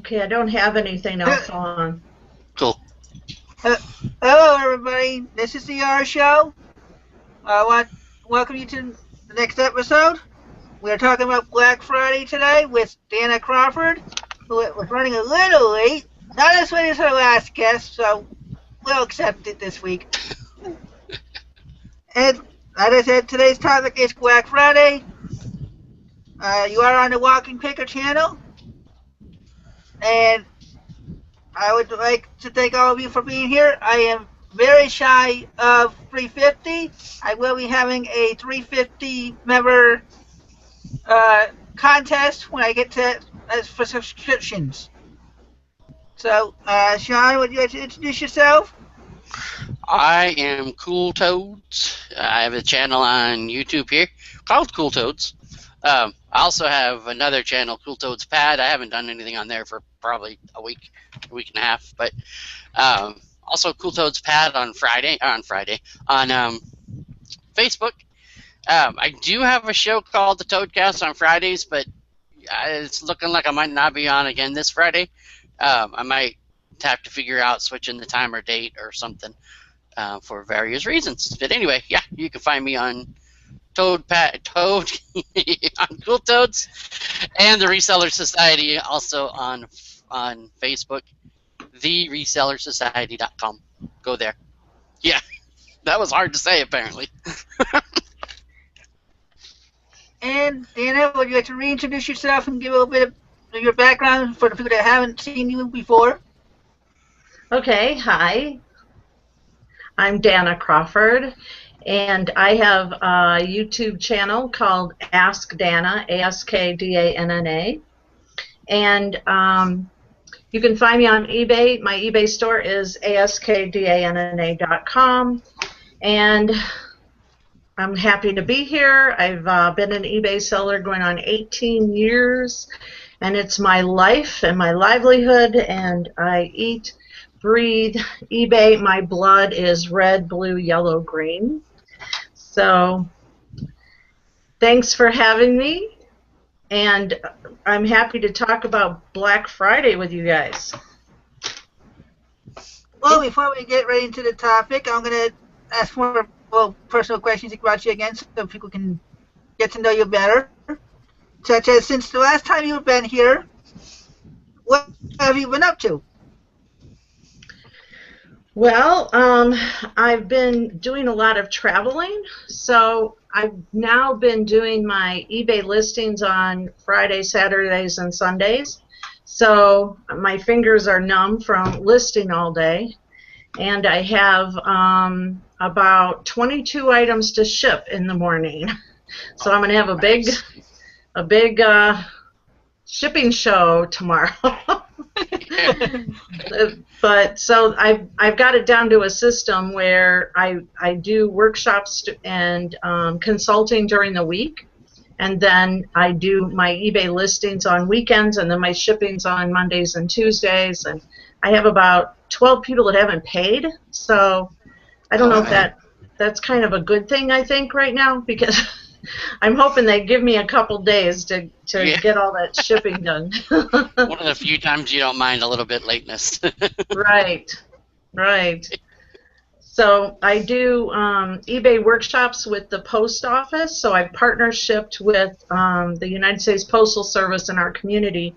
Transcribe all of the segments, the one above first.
Okay, I don't have anything else on. Cool. Hello, everybody. This is the R Show. I want to welcome you to the next episode. We're talking about Black Friday today with Danna Crawford, who was running a little late. Not as late as her last guest, so we'll accept it this week. And as I said, today's topic is Black Friday. You are on the Walking Picker channel. And I would like to thank all of you for being here. I am very shy of 350. I will be having a 350 member contest when I get to for subscriptions. So, Sean, would you like to introduce yourself? I am Cool Toads. I have a channel on YouTube here called Cool Toads. I also have another channel, Cool Toads Pad. I haven't done anything on there for probably a week and a half, but also Cool Toads Pad on Facebook. I do have a show called The Toadcast on Fridays, but it's looking like I might not be on again this Friday. I might have to figure out switching the time or date or something for various reasons. But anyway, yeah, you can find me on Toad on Cool Toads, and the Reseller Society also on Facebook, theresellersociety.com. Go there. Yeah, that was hard to say apparently. And Danna, would you like to reintroduce yourself and give a little bit of your background for the people that haven't seen you before? Okay, hi. I'm Danna Crawford, and I have a YouTube channel called Ask Danna, AskDanna. And you can find me on eBay. My eBay store is askdanna.com. And I'm happy to be here. I've been an eBay seller going on 18 years, and it's my life and my livelihood, and I eat, breathe eBay. My blood is red, blue, yellow, green. So thanks for having me, and I'm happy to talk about Black Friday with you guys. Well, before we get right into the topic, I'm going to ask more personal questions about you again so people can get to know you better. Such as, since the last time you've been here, what have you been up to? Well, I've been doing a lot of traveling, so I've now been doing my eBay listings on Fridays, Saturdays, and Sundays. So my fingers are numb from listing all day, and I have about 22 items to ship in the morning. So I'm going to have a big shipping show tomorrow. But so I've got it down to a system where I do workshops and consulting during the week, and then I do my eBay listings on weekends, and then my shippings on Mondays and Tuesdays, and I have about 12 people that haven't paid, so I don't know if that's kind of a good thing, I think, right now, because I'm hoping they give me a couple days to get all that shipping done. One of the few times you don't mind a little bit lateness. Right. So I do eBay workshops with the post office, so I've partnershiped with the United States Postal Service in our community,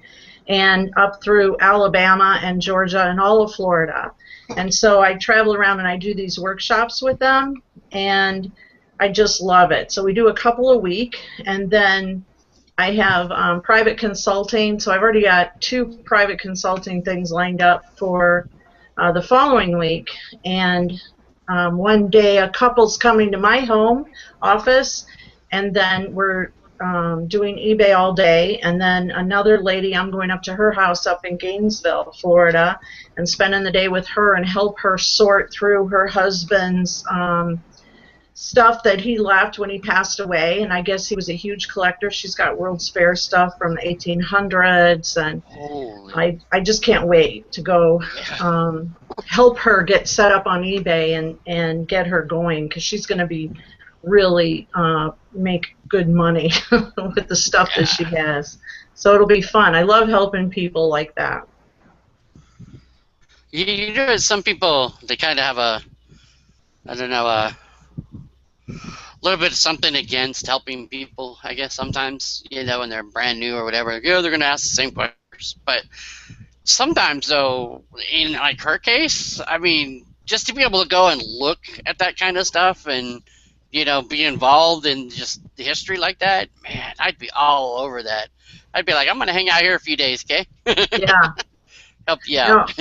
and up through Alabama and Georgia and all of Florida. And so I travel around and I do these workshops with them, and I just love it. So we do a couple a week, and then I have private consulting. So I've already got 2 private consulting things lined up for the following week. And one day a couple's coming to my home office, and then we're doing eBay all day, and then another lady, I'm going up to her house up in Gainesville, Florida, and spending the day with her and help her sort through her husband's stuff that he left when he passed away, and I guess he was a huge collector. She's got World's Fair stuff from the 1800s, and I just can't wait to go help her get set up on eBay and get her going, because she's going to be really make good money with the stuff that she has. So it'll be fun. I love helping people like that. You know, some people, they kind of have I don't know, a little bit of something against helping people, I guess, sometimes, you know, when they're brand new or whatever. Yeah, they're going to ask the same questions. But sometimes, though, in like her case, I mean, just to be able to go and look at that kind of stuff and, you know, be involved in just the history like that, man, I'd be all over that. I'd be like, I'm going to hang out here a few days, okay? Yeah. Help you out.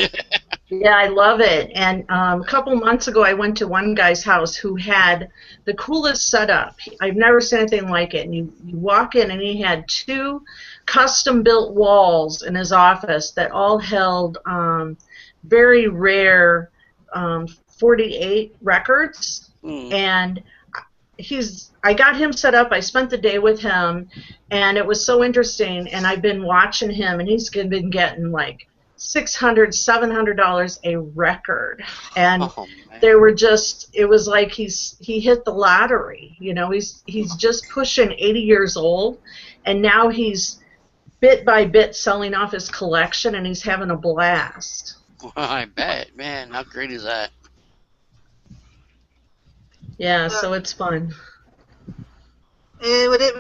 Yeah, I love it. And a couple months ago, I went to one guy's house who had the coolest setup. I've never seen anything like it. And you walk in, and he had 2 custom-built walls in his office that all held very rare 48 records. And I got him set up. I spent the day with him, and it was so interesting. And I've been watching him, and he's been getting like $600, $700 a record, and they were just, it was like he hit the lottery. You know, he's just pushing 80 years old, and now he's bit by bit selling off his collection, and he's having a blast. Well, I bet, man. How great is that? Yeah, so it's fun. And would it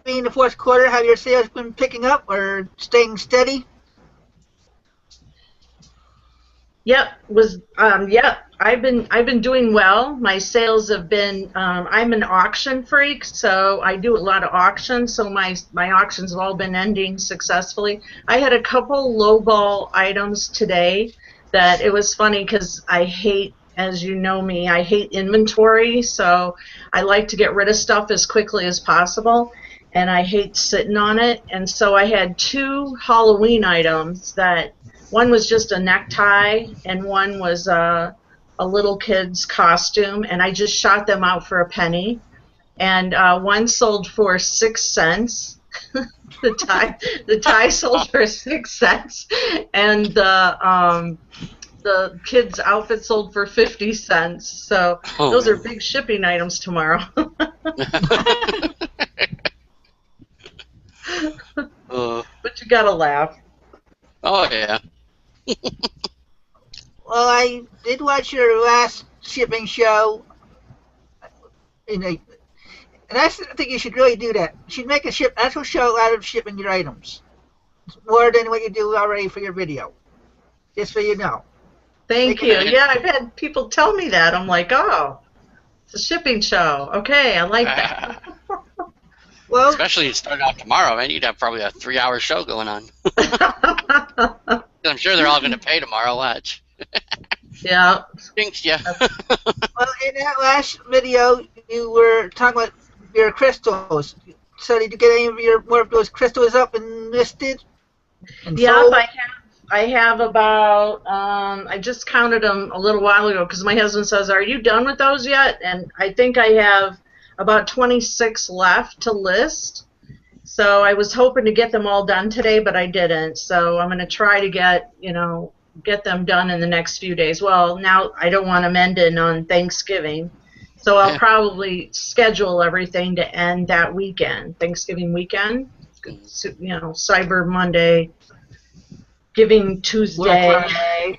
be in the fourth quarter? Have your sales been picking up or staying steady? Yep, I've been doing well. My sales have been. I'm an auction freak, so I do a lot of auctions. So my auctions have all been ending successfully. I had a couple lowball items today that it was funny because I hate, as you know me, I hate inventory. So I like to get rid of stuff as quickly as possible, and I hate sitting on it. And so I had 2 Halloween items that. One was just a necktie, and one was a little kid's costume, and I just shot them out for a penny. And one sold for 6 cents. the tie sold for 6 cents, and the kid's outfit sold for 50 cents. So those are big shipping items tomorrow. But you gotta laugh. Oh yeah. Well, I did watch your last shipping show, and I think you should really do that. You should make a actual show out of shipping your items, more than what you do already for your video. Just so you know. Thank you. Yeah, I've had people tell me that. I'm like, oh, it's a shipping show. Okay, I like that. Well, especially starting off tomorrow, man. You'd have probably a 3-hour show going on. I'm sure they're all going to pay tomorrow. Watch. Yeah. Thanks, yeah. Well, in that last video, you were talking about your crystals. So did you get any of more of those crystals up and listed? And sold? I have about. I just counted them a little while ago because my husband says, "Are you done with those yet?" And I think I have about 26 left to list. So I was hoping to get them all done today, but I didn't. So I'm going to try to get them done in the next few days. Well, now I don't want them ending on Thanksgiving. So I'll probably schedule everything to end that weekend, Thanksgiving weekend, Cyber Monday, Giving Tuesday.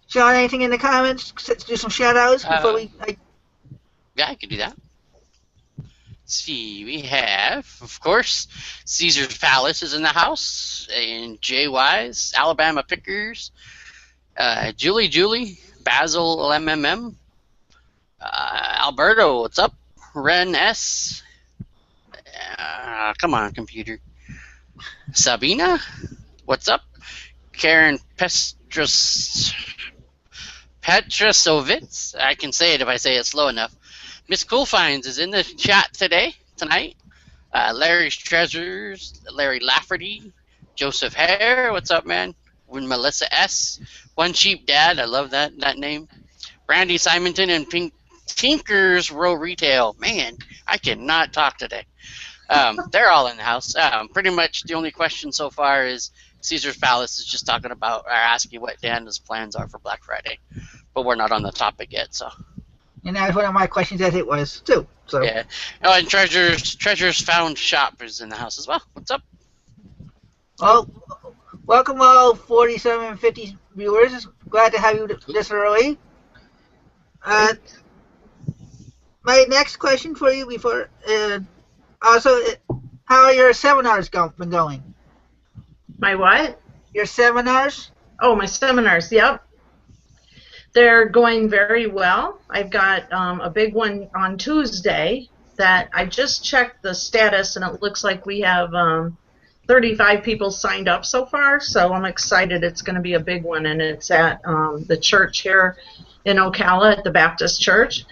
John, anything in the comments? Let's do some shout-outs before we... Yeah, I could do that. Let's see, we have, of course, Caesar's Palace is in the house, and Jay Wise, Alabama Pickers, Julie, Basil LMMM, Alberto, what's up? Ren S. Come on, computer. Sabina, what's up? Karen Petrosovitz, I can say it if I say it slow enough. Miss Coolfinds is in the chat tonight. Larry's Treasures, Larry Lafferty, Joseph Hare, what's up, man? Melissa S. One Cheap Dad, I love that name. Brandy Simonton and Pink Tinker's Row Retail. Man, I cannot talk today. They're all in the house. Pretty much the only question so far is Caesar's Palace is just talking about or asking what Danna's plans are for Black Friday, but we're not on the topic yet, so. And that was one of my questions as it was too. So. Yeah. Oh, and Treasures Found Shop is in the house as well. What's up? Oh, welcome all 4750 viewers. Glad to have you this early. My next question for you before, how are your seminars been going? My what? Your seminars? Oh, my seminars. Yep. They're going very well. I've got a big one on Tuesday that I just checked the status, and it looks like we have 35 people signed up so far, so I'm excited. It's going to be a big one, and it's at the church here in Ocala at the Baptist Church.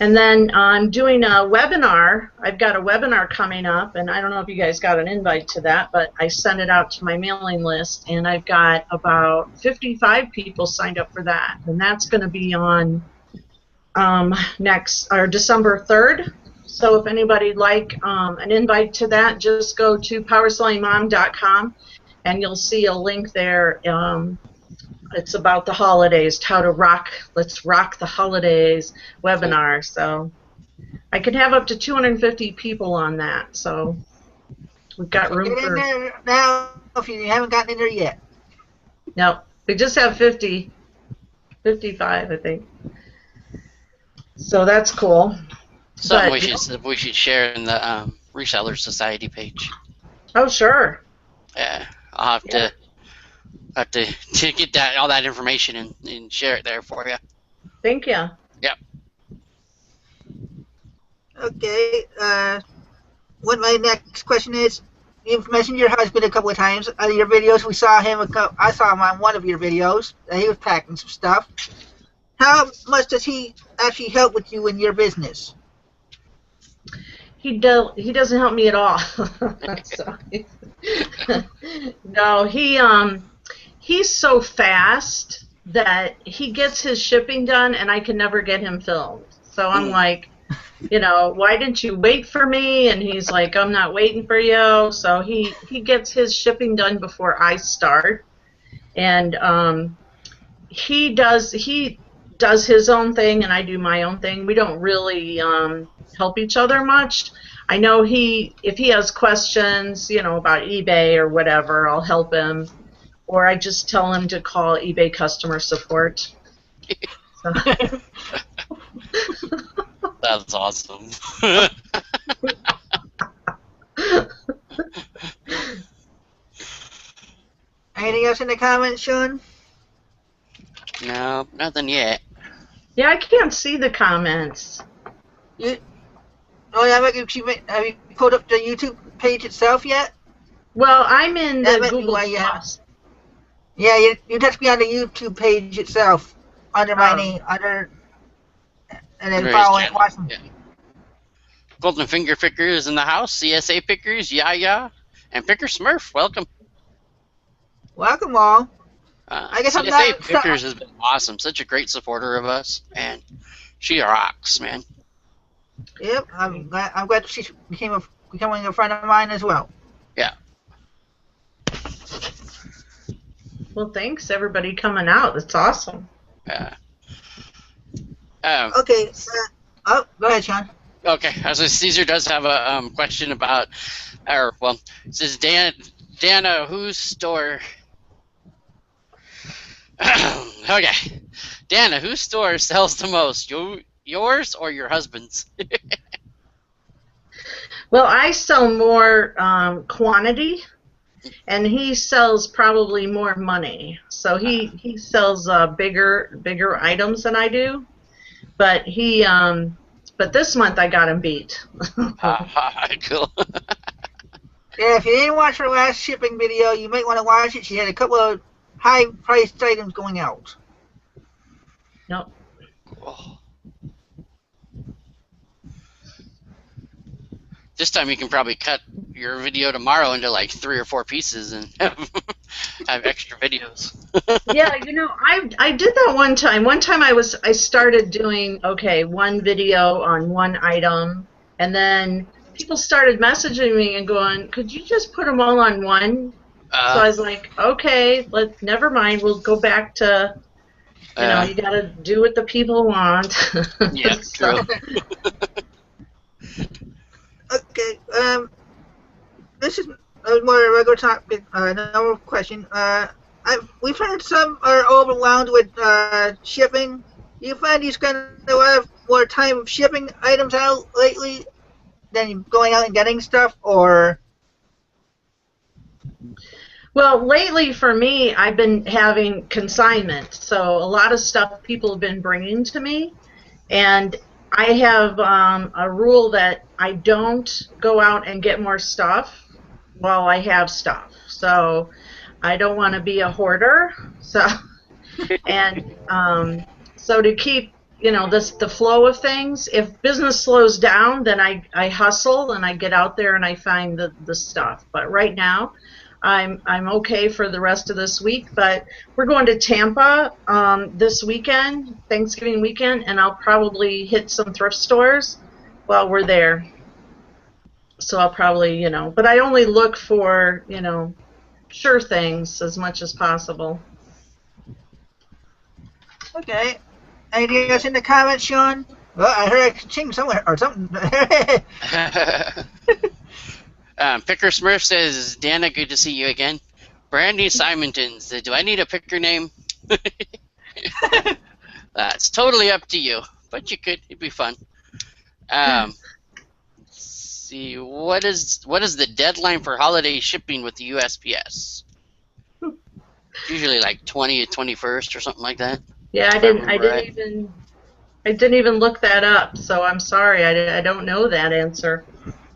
And then I'm doing a webinar. I've got a webinar coming up, and I don't know if you guys got an invite to that, but I sent it out to my mailing list, and I've got about 55 people signed up for that. And that's going to be on December 3rd. So if anybody'd like an invite to that, just go to powersellingmom.com, and you'll see a link there. It's about the holidays, let's rock the holidays webinar. So I can have up to 250 people on that. So we've got room Get in for. there now if you haven't gotten in there yet. No, we just have 55, I think. So that's cool. Something we should share in the Reseller Society page. Oh, sure. Yeah, I'll have to get all that information and share it there for you. Thank you. Yep. Okay. What my next question is, you mentioned your husband a couple of times on your videos. We saw him. I saw him on one of your videos. He was packing some stuff. How much does he actually help with you in your business? He doesn't help me at all. No, he's so fast that he gets his shipping done, and I can never get him filmed. So I'm like, why didn't you wait for me? And he's like, I'm not waiting for you. So he gets his shipping done before I start, and he does his own thing, and I do my own thing. We don't really help each other much. I know if he has questions, about eBay or whatever, I'll help him, or I just tell him to call eBay customer support. So. That's awesome. Anything else in the comments, Sean? No, nothing yet. Yeah, I can't see the comments. Have you put up the YouTube page itself yet? Well, I'm in That the might be Google why you have- Plus. Yeah, you touch me on the YouTube page itself under my name, and then Very follow it, gentle, watch them. yeah. Golden Finger Pickers in the house, CSA Pickers, yeah, and Picker Smurf, welcome. Welcome all. I guess I'm CSA not- Pickers has been awesome, such a great supporter of us, and she rocks, man. Yep, I'm glad she's becoming a friend of mine as well. Yeah. Well, thanks everybody coming out. That's awesome. Yeah. Okay. Go ahead, Sean. Okay, so Caesar does have a question about, it says Danna, whose store? Okay, Danna, whose store sells the most? Yours or your husband's? Well, I sell more quantity, and he sells probably more money. So he sells bigger items than I do, but but this month I got him beat. Cool. Yeah, if you didn't watch her last shipping video, you might want to watch it. She had a couple of high-priced items going out. Nope. Oh. This time you can probably cut your video tomorrow into like 3 or 4 pieces and have extra videos. Yeah, I did that one time. One time I started doing one video on one item, and then people started messaging me and going, "Could you just put them all on one?" So I was like, "Okay, never mind. We'll go back to you got to do what the people want." Yeah, true. Okay. This is more a regular topic, normal question. We've heard some are overwhelmed with shipping. Do you find you spend a lot of more time shipping items out lately than going out and getting stuff, or? Well, lately for me, I've been having consignment. So a lot of stuff people have been bringing to me. And I have a rule that I don't go out and get more stuff while I have stuff. So I don't want to be a hoarder. So and so to keep the flow of things, if business slows down, then I hustle and I get out there and I find the stuff. But right now, I'm okay for the rest of this week, but we're going to Tampa this weekend, Thanksgiving weekend, and I'll probably hit some thrift stores while we're there. So I'll probably, but I only look for, sure things as much as possible. Okay. Anything else in the comments, Sean? Well, I heard a ching somewhere or something. Picker Smurf says, Danna, good to see you again. Brandy Simonton, do I need a picker name? That's totally up to you, but you could. It'd be fun. Let's see, what is the deadline for holiday shipping with the USPS? Usually like 20th, 21st or something like that. Yeah, I didn't even look that up, so I'm sorry. I don't know that answer.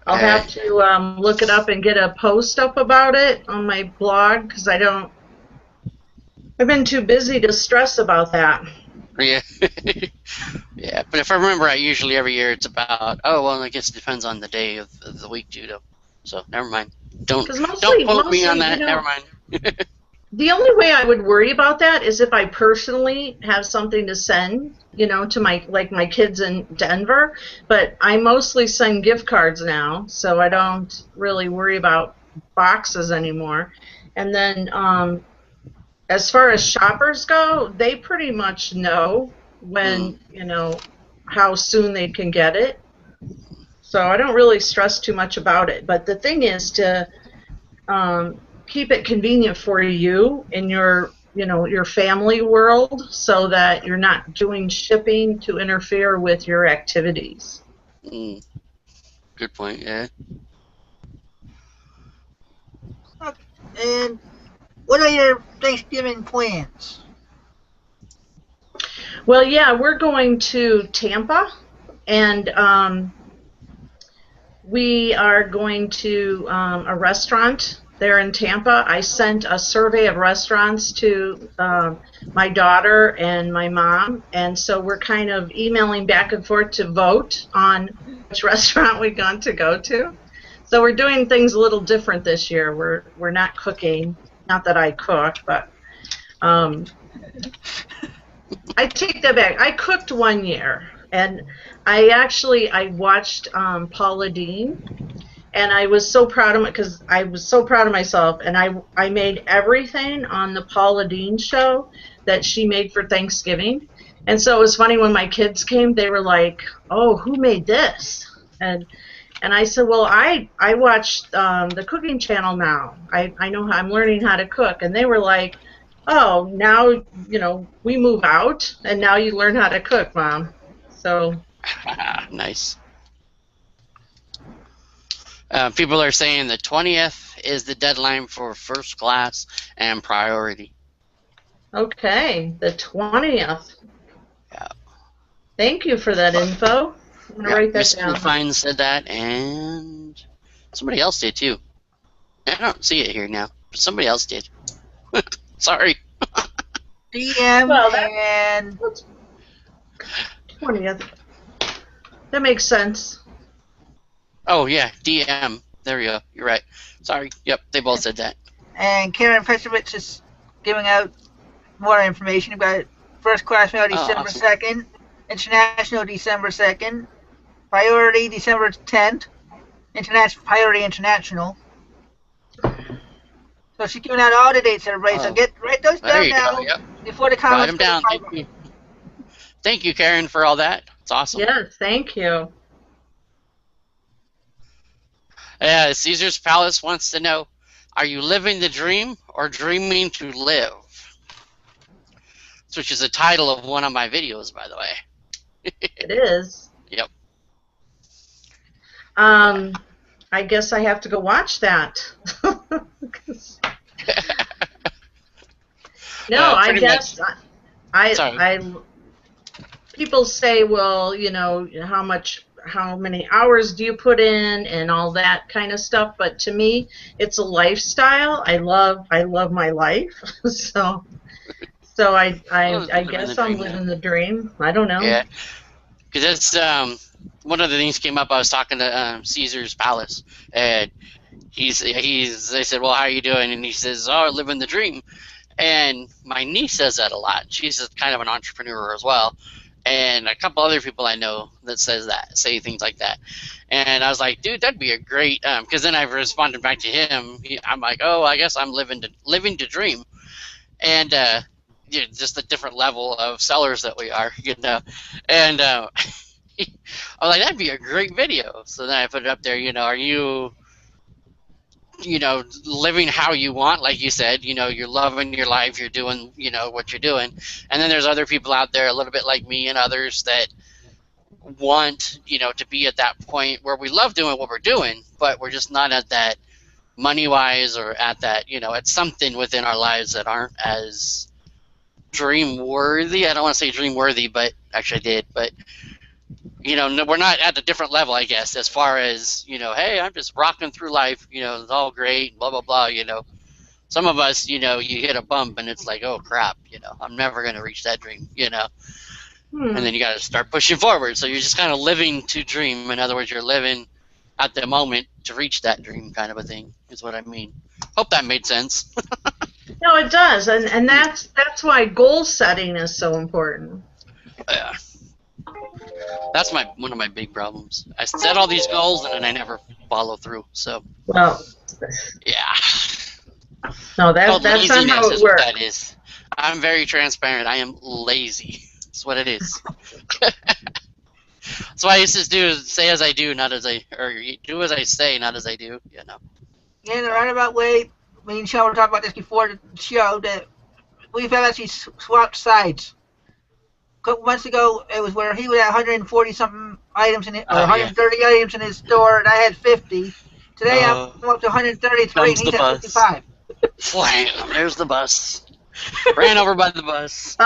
I'll have to look it up and get a post up about it on my blog because I've been too busy to stress about that. Yeah. Yeah, but if I remember right, usually every year it's about, I guess it depends on the day of the week, too, though. So, never mind. Don't quote me on that. Never mind. The only way I would worry about that is if I personally have something to send, to my kids in Denver. But I mostly send gift cards now, so I don't really worry about boxes anymore. And then as far as shoppers go, they pretty much know when, how soon they can get it. So I don't really stress too much about it. But the thing is to keep it convenient for you in your family world so that you're not doing shipping to interfere with your activities. Good point, yeah. Okay. And what are your Thanksgiving plans? Well, yeah, we're going to Tampa, and we are going to a restaurant there in Tampa. I sent a survey of restaurants to my daughter and my mom, and so we're kind of emailing back and forth to vote on which restaurant we're going to go to. So we're doing things a little different this year. We're not cooking. Not that I cook, but I take that back. I cooked one year, and I watched Paula Deen. And I was so proud of it because I was so proud of myself. And I made everything on the Paula Deen show that she made for Thanksgiving. And so it was funny when my kids came, they were like, "Oh, who made this?" And I said, "Well, I watch the cooking channel now. I know I'm learning how to cook." And they were like, "Oh, now we move out, and now you learn how to cook, Mom." So nice. People are saying the 20th is the deadline for first class and priority. Okay, the 20th. Yeah. Thank you for that info. I'm going to write that Miss down. Fine said that, and somebody else did too. I don't see it here now, but somebody else did. Sorry. DM and 20th. That makes sense. Oh, yeah, DM. There we go. You're right. Sorry. Yep, they both said that. And Karen Petrovich is giving out more information about first class mail December 2nd, international December 2nd, priority December 10th, priority international. So she's giving out all the dates, everybody. So write those down now before the comments. Write them down. Thank you, Karen, for all that. It's awesome. Yes, thank you. Caesar's Palace wants to know, Are you living the dream or dreaming to live? Which is the title of one of my videos, by the way. It is. Yep. I guess I have to go watch that. No, I guess I people say, well, you know, how many hours do you put in and all that kind of stuff, but to me it's a lifestyle. I love my life. so I guess I'm living the dream. I don't know. Yeah. Because that's one of the things came up. I was talking to Caesar's Palace, and they said, well, how are you doing? And he says, oh, living the dream. And my niece says that a lot. She's kind of an entrepreneur as well. And a couple other people I know that say things like that. And I was like, dude, that'd be a great, because then I responded back to him. I'm like, oh, I guess I'm living to dream. And just a different level of sellers that we are, you know. And I was like, that'd be a great video. So then I put it up there, you know, are you living how you want, like you said, you know, you're loving your life, you're doing, you know, what you're doing. And then there's other people out there a little bit like me and others that want, you know, to be at that point where we love doing what we're doing, but we're just not at that money-wise or at that, you know, at something within our lives that aren't as dream-worthy. I don't want to say dream-worthy, but actually I did, but you know, we're not at a different level, I guess, as far as, you know, hey, I'm just rocking through life, you know, it's all great, blah, blah, blah, you know. Some of us, you know, you hit a bump and it's like, oh, crap, you know, I'm never going to reach that dream, you know. And then you got to start pushing forward. So you're just kind of living to dream. In other words, you're living at the moment to reach that dream kind of a thing is what I mean. Hope that made sense. No, it does. And that's why goal setting is so important. Yeah. That's one of my big problems. I set all these goals and then I never follow through. So. Well. Yeah. No, that's not how it works. That is. I'm very transparent. I am lazy. That's what it is. That's why I used to say as I do, not as I, or do as I say, not as I do. You know. Yeah, in a roundabout way. Me and Sean were talking about this before the show that we've actually swapped sides. A couple months ago, it was where he would have 140 something items in it, or 130 items in his store, and I had 50. Today I'm up to 133, and he's at 55. Slam! There's the bus. Ran over by the bus.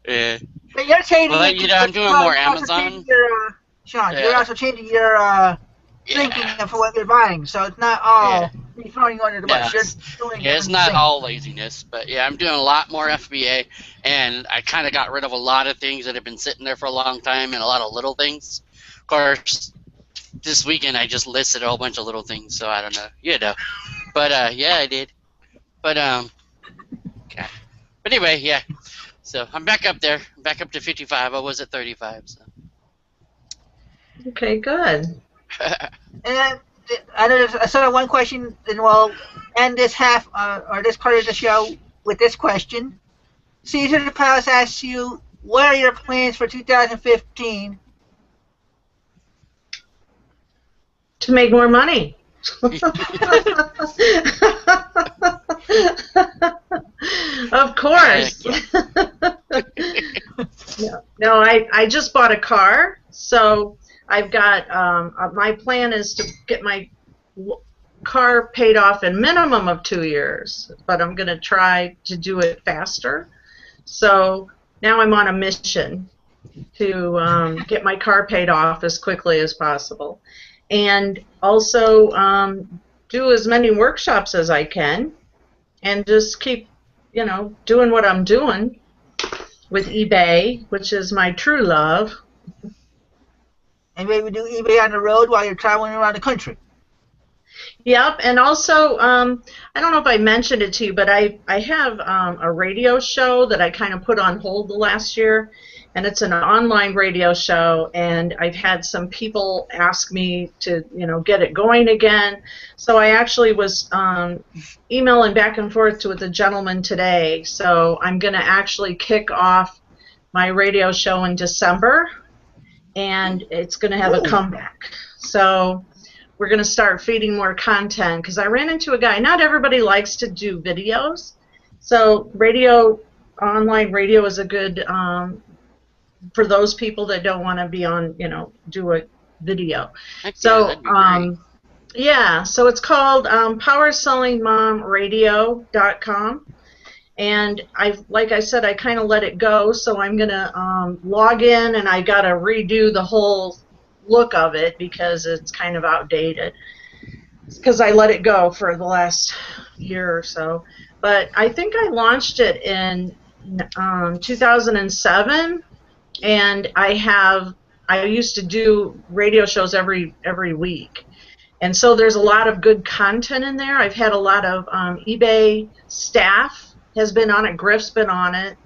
Yeah. But you're changing. Well, you know, I'm doing more Amazon. Sean, you're also changing your thinking of what you're buying, so it's not all throwing you under the bus. You're doing it's not all laziness, but yeah, I'm doing a lot more FBA, and I kind of got rid of a lot of things that have been sitting there for a long time, and a lot of little things. Of course, this weekend I just listed a whole bunch of little things, so I don't know, you know. But yeah, I did. But okay. But anyway, yeah. So I'm back up there, back up to 55. I was at 35. So. Okay, good. And I saw one question, and we'll end this half or this part of the show with this question. Caesar the Palace asks you, what are your plans for 2015? To make more money. Of course. No, I just bought a car, so I've got my plan is to get my car paid off in minimum of 2 years, but I'm going to try to do it faster. So now I'm on a mission to get my car paid off as quickly as possible, and also do as many workshops as I can, and just keep, you know, doing what I'm doing with eBay, which is my true love. And maybe do eBay on the road while you're traveling around the country. Yep, and also, I don't know if I mentioned it to you, but I have a radio show that I kind of put on hold the last year, and it's an online radio show, and I've had some people ask me to, you know, get it going again. So I actually was emailing back and forth with a gentleman today, so I'm going to actually kick off my radio show in December, and it's going to have a comeback. So we're going to start feeding more content, because I ran into a guy. Not everybody likes to do videos, so online radio is a good for those people that don't want to be on, do a video. Heck yeah, So that'd be great. yeah, so it's called PowerSellingMomRadio.com. And like I said, I kind of let it go, so I'm gonna log in, and I gotta redo the whole look of it because it's kind of outdated. Because I let it go for the last year or so. But I think I launched it in 2007, and I used to do radio shows every week. And so there's a lot of good content in there. I've had a lot of eBay staff has been on it. Griff's been on it.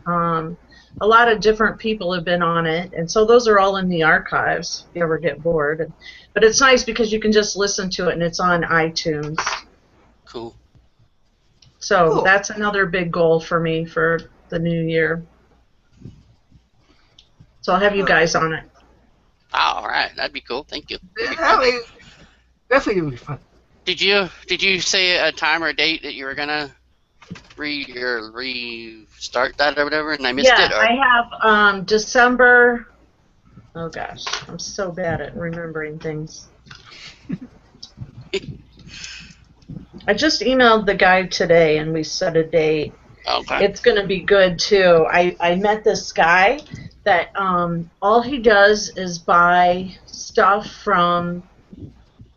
A lot of different people have been on it. And so those are all in the archives if you ever get bored. But it's nice because you can just listen to it, and it's on iTunes. Cool. So Cool. That's another big goal for me for the new year. So I'll have you guys on it. All right, that'd be cool. Thank you. Definitely would be fun. Did you say a time or a date that you were gonna restart that or whatever, and I missed it? Or? I have December. Oh gosh, I'm so bad at remembering things. I just emailed the guy today, and we set a date. Okay. It's going to be good too. I met this guy that all he does is buy stuff from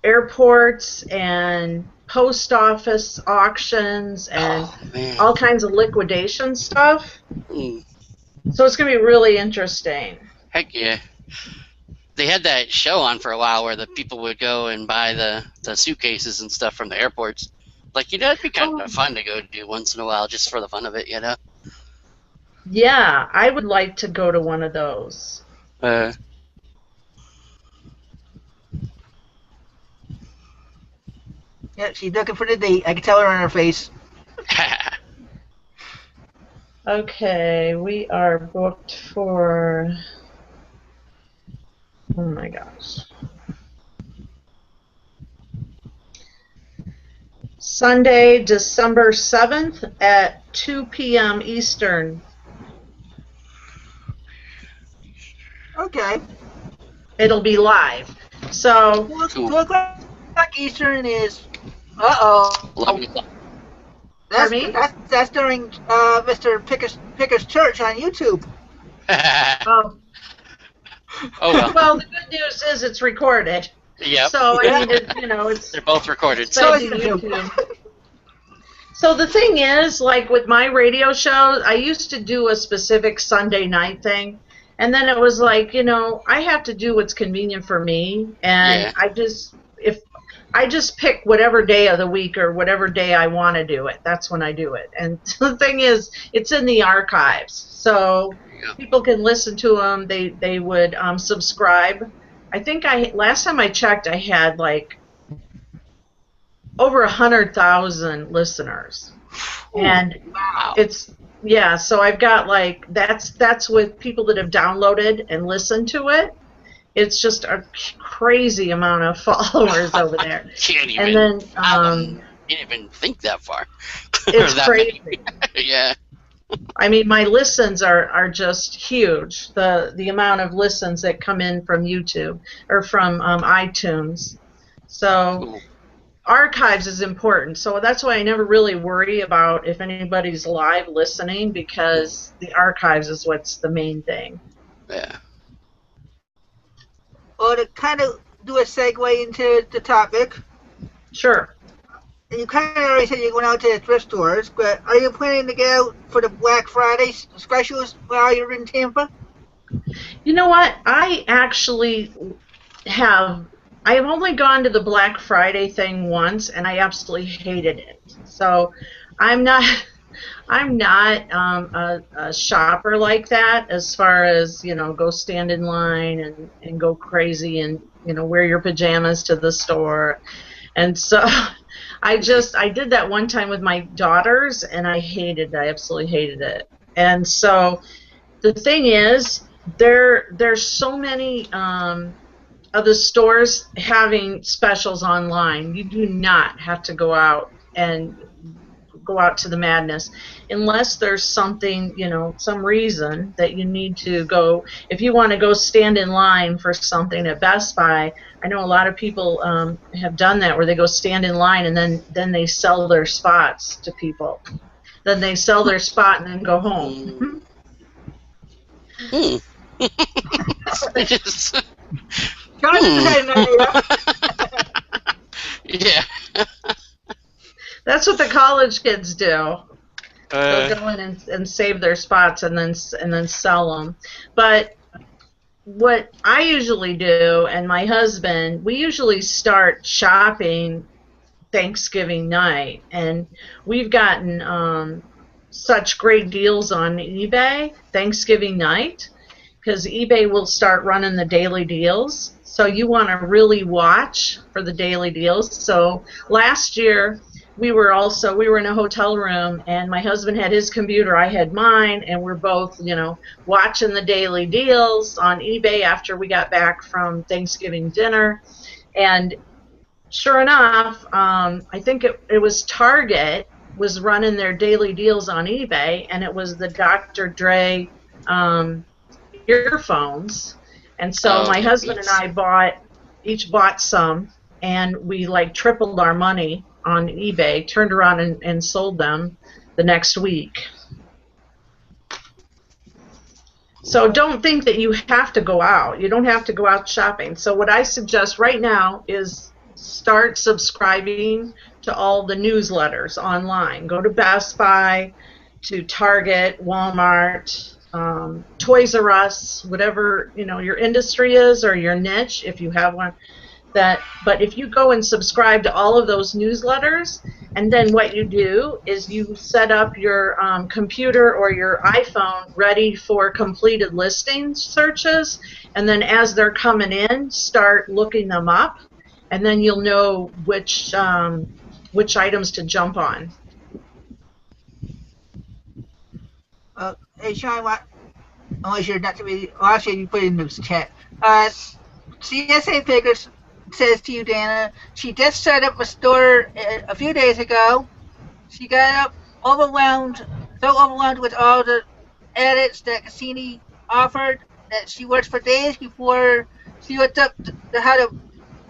airports and post office auctions and all kinds of liquidation stuff. Mm. So it's going to be really interesting. Heck yeah. They had that show on for a while where the people would go and buy the suitcases and stuff from the airports. Like, it'd be kind of fun to go do once in a while just for the fun of it, Yeah, I would like to go to one of those. Yeah, she's looking for the date. I can tell her on her face. Okay, we are booked for... Oh my gosh. Sunday, December 7th at 2 p.m. Eastern. Okay. It'll be live. So, 2 o'clock Eastern is... Uh-oh. That's during Mr. Picker's church on YouTube. oh well. Well, the good news is it's recorded. Yep. So, I mean, it's... They're both recorded. So So the thing is, like with my radio shows, I used to do a specific Sunday night thing, and then it was like, I have to do what's convenient for me, and I just pick whatever day of the week or whatever day I want to do it. That's when I do it. And the thing is, it's in the archives, so people can listen to them. They would subscribe. I think last time I checked, I had like over 100,000 listeners, and so I've got like that's with people that have downloaded and listened to it. It's just a crazy amount of followers over there. Can't even think that far. It's that crazy. Yeah. I mean, my listens are just huge. The amount of listens that come in from YouTube or from iTunes. So Cool. archives is important. So that's why I never really worry about if anybody's live listening, because the archives is what's the main thing. Yeah. Well, to kind of do a segue into the topic, Sure. and you kind of already said you're going out to the thrift stores, but are you planning to get out for the Black Friday specials while you're in Tampa? You know what? I actually have. I have only gone to the Black Friday thing once, and I absolutely hated it. So I'm not a shopper like that, as far as, go stand in line and go crazy and, wear your pajamas to the store. And so I did that one time with my daughters, and I absolutely hated it. And so the thing is, there's so many of the stores having specials online. You do not have to go out to the madness unless there's something, some reason that you need to go. If you want to go stand in line for something at Best Buy, I know a lot of people have done that, where they go stand in line and then they sell their spots to people. Then they sell their spot and then go home. Yeah. That's what the college kids do. They'll go in and save their spots and then sell them. But what I usually do, and my husband, we usually start shopping Thanksgiving night, and we've gotten such great deals on eBay Thanksgiving night, because eBay will start running the daily deals. So you want to really watch for the daily deals. So last year we were in a hotel room, and my husband had his computer, I had mine, and we're both, watching the daily deals on eBay after we got back from Thanksgiving dinner. And sure enough, I think it was Target was running their daily deals on eBay, and it was the Dr. Dre earphones. And so my husband and I each bought some, and we tripled our money on eBay, turned around and sold them the next week. So don't think that you have to go out. You don't have to go out shopping. So what I suggest right now is start subscribing to all the newsletters online. Go to Best Buy, to Target, Walmart, Toys R Us, whatever your industry is or your niche, if you have one. But if you go and subscribe to all of those newsletters, and then what you do is you set up your computer or your iPhone ready for completed listing searches, and then as they're coming in, start looking them up, and then you'll know which items to jump on. Hey, Sean, unless you're not to be, actually you put it in the chat. CSA Figures says to you, Danna, she just set up a store a few days ago. She got so overwhelmed with all the edits that Cassini offered that she worked for days before she looked up how to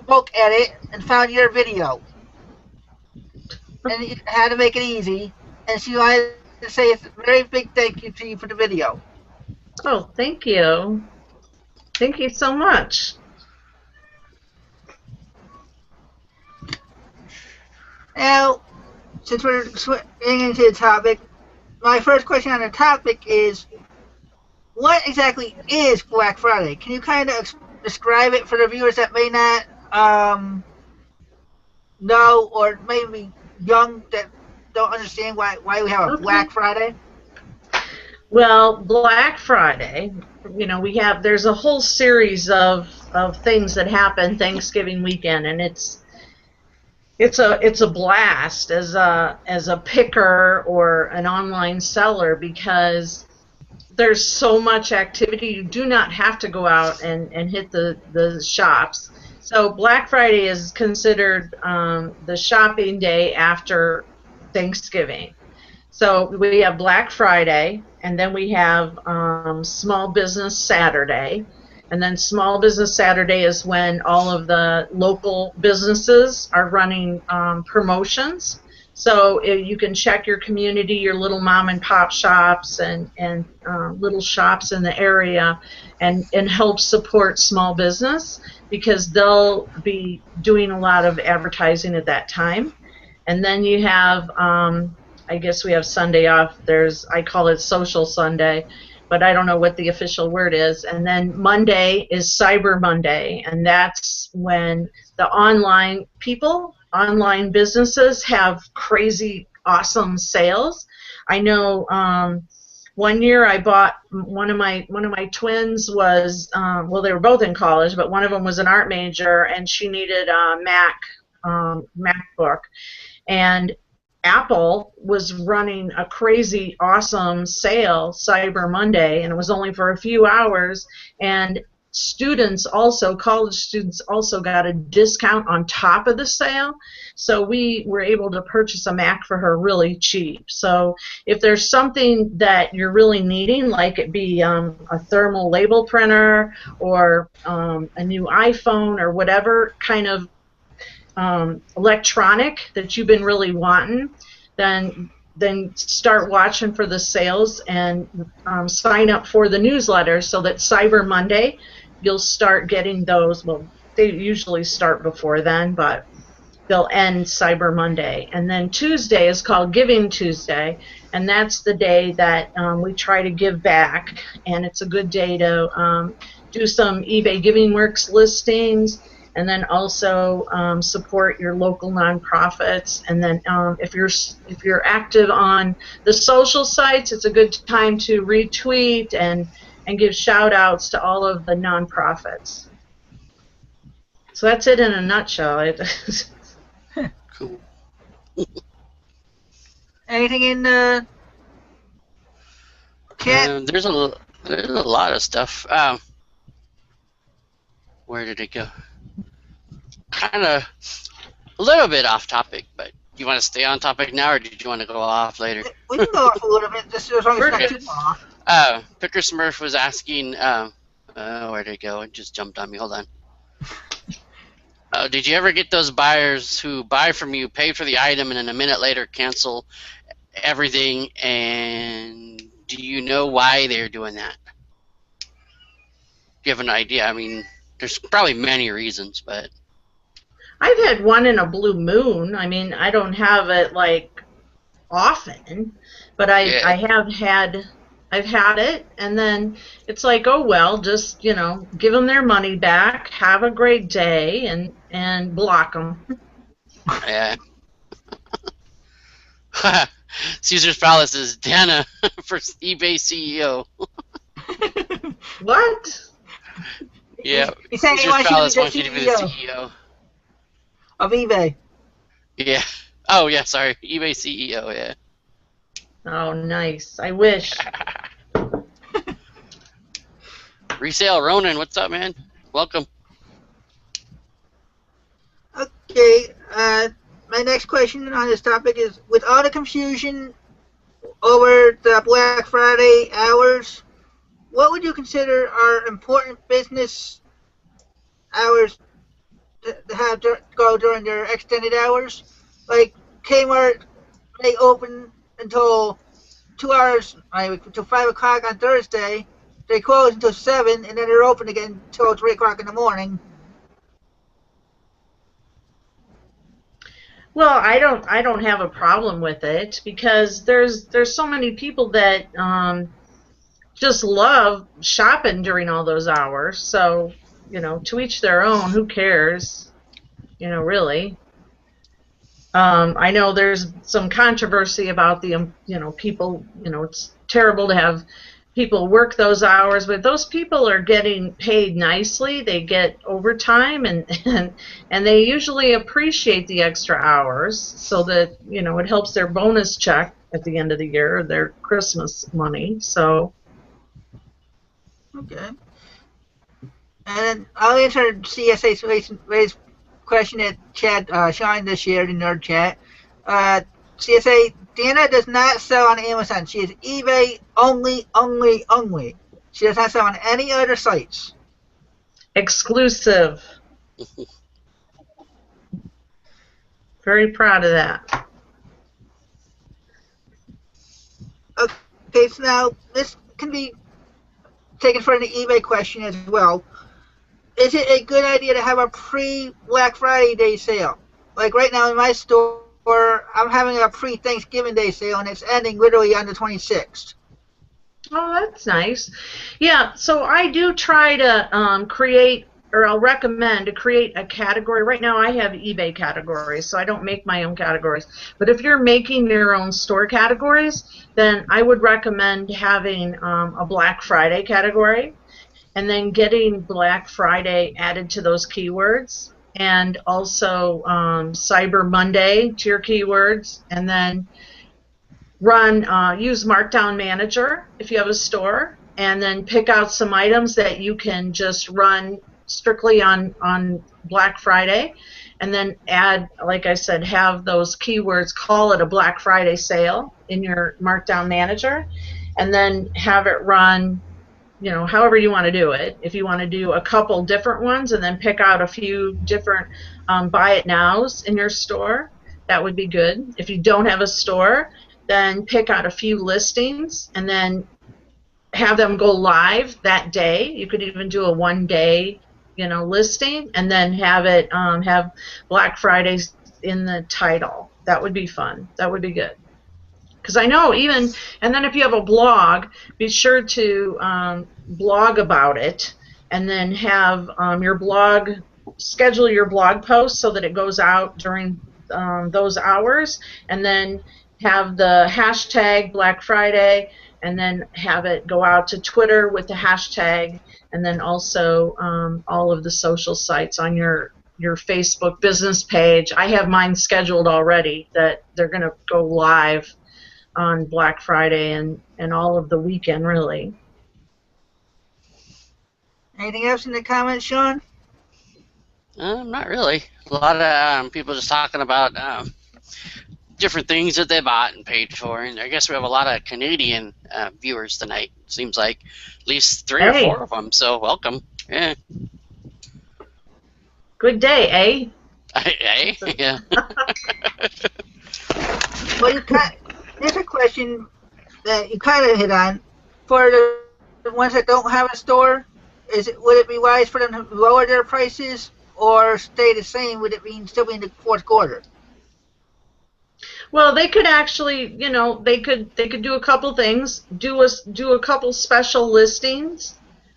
bulk edit and found your video. And how to make it easy. And she wanted to say a very big thank you to you for the video. Oh, thank you. Thank you so much. Now, since we're getting into the topic, my first question on the topic is, what exactly is Black Friday? Can you kind of describe it for the viewers that may not know, or maybe young that don't understand why we have a Black Friday? Well, Black Friday, there's a whole series of things that happen Thanksgiving weekend, and it's a blast as a picker or an online seller, because there's so much activity. You do not have to go out and hit the shops. So Black Friday is considered the shopping day after Thanksgiving. So we have Black Friday, and then we have Small Business Saturday. And then Small Business Saturday is when all of the local businesses are running promotions. So you can check your community, your little mom and pop shops and little shops in the area, and help support small business, because they'll be doing a lot of advertising at that time. And then you have, I guess we have Sunday off. I call it Social Sunday, but I don't know what the official word is. And then Monday is Cyber Monday, and that's when the online businesses have crazy, awesome sales. I know one year I bought one of my twins was they were both in college, but one of them was an art major, and she needed a MacBook, and Apple was running a crazy, awesome sale, Cyber Monday, and it was only for a few hours, and students also, college students also got a discount on top of the sale. So we were able to purchase a Mac for her really cheap. So if there's something that you're really needing, like it be a thermal label printer or a new iPhone or whatever kind of electronic that you've been really wanting, then start watching for the sales and sign up for the newsletter so that Cyber Monday you'll start getting those. Well, they usually start before then, but they'll end Cyber Monday. And then Tuesday is called Giving Tuesday, and that's the day that we try to give back, and it's a good day to do some eBay Giving Works listings, and then also support your local nonprofits. And then if you're active on the social sites, it's a good time to retweet and give shout outs to all of the nonprofits. So that's it in a nutshell. Cool. Anything in the chat? There's a lot of stuff. Where did it go? Kind of a little bit off topic, but you want to stay on topic now, or did you want to go off later? We can go off a little bit, just as long as it's not too far off. Picker Smurf was asking, where did it go? It just jumped on me. Hold on. Did you ever get those buyers who buy from you, pay for the item, and then a minute later cancel everything? And do you know why they're doing that? Do you have an idea? I mean, there's probably many reasons, but I've had one in a blue moon. I mean, I don't have it like often, but I've had it, and then it's like, oh well, just give them their money back, have a great day, and block them. Yeah. Caesar's Palace is Danna for eBay CEO. What? Yeah. He's saying he Caesar's wants Palace you to be wants the you to be the CEO. of eBay. Yeah. Oh yeah, sorry. eBay CEO. Yeah. Oh, nice. I wish. Resale Ronan, what's up, man? Welcome. Okay, my next question on this topic is, with all the confusion over the Black Friday hours, what would you consider are important business hours to have go during their extended hours? Like Kmart may open until 2 hours, until 5 o'clock on Thursday. They close until 7, and then they're open again until 3 o'clock in the morning. Well, I don't have a problem with it, because there's so many people that just love shopping during all those hours. So, to each their own. Who cares? Really. I know there's some controversy about the people. It's terrible to have people work those hours, but those people are getting paid nicely. They get overtime, and they usually appreciate the extra hours, so that it helps their bonus check at the end of the year, their Christmas money. So okay, and then I'll answer CSA's raised question that Chad Sean just shared in our chat. CSA, Danna does not sell on Amazon. She is eBay only. She does not sell on any other sites. Exclusive. Very proud of that. Okay, so now this can be taken for an eBay question as well. Is it a good idea to have a pre-Black Friday day sale? Like right now in my store, I'm having a pre-Thanksgiving Day sale, and it's ending literally on the 26th. Oh, that's nice. Yeah, so I do try to create, or I'll recommend to create a category. Right now I have eBay categories, so I don't make my own categories. But if you're making your own store categories, then I would recommend having a Black Friday category, and then getting Black Friday added to those keywords, and also Cyber Monday to your keywords, and then use Markdown Manager if you have a store, and then pick out some items that you can just run strictly on Black Friday, and then add, like I said, have those keywords, call it a Black Friday sale in your Markdown Manager, and then have it run, however you want to do it. If you want to do a couple different ones and then pick out a few different buy it nows in your store, that would be good. If you don't have a store, then pick out a few listings and then have them go live that day. You could even do a one-day, listing, and then have it have Black Fridays in the title. That would be fun. That would be good. Because I know and then if you have a blog, be sure to blog about it, and then have schedule your blog post so that it goes out during those hours, and then have the hashtag Black Friday, and then have it go out to Twitter with the hashtag, and then also all of the social sites on your Facebook business page. I have mine scheduled already that they're going to go live on Black Friday and all of the weekend, really. Anything else in the comments, Sean? Not really. A lot of people just talking about different things that they bought and paid for, and I guess we have a lot of Canadian viewers tonight. Seems like at least 3 or 4 of them. So welcome. Yeah. Good day, eh? Eh? Yeah. Well, there's a question that you kind of hit on. For the ones that don't have a store, would it be wise for them to lower their prices or stay the same? Would it mean still be in the fourth quarter? Well, they could actually, they could do a couple things. Do a couple special listings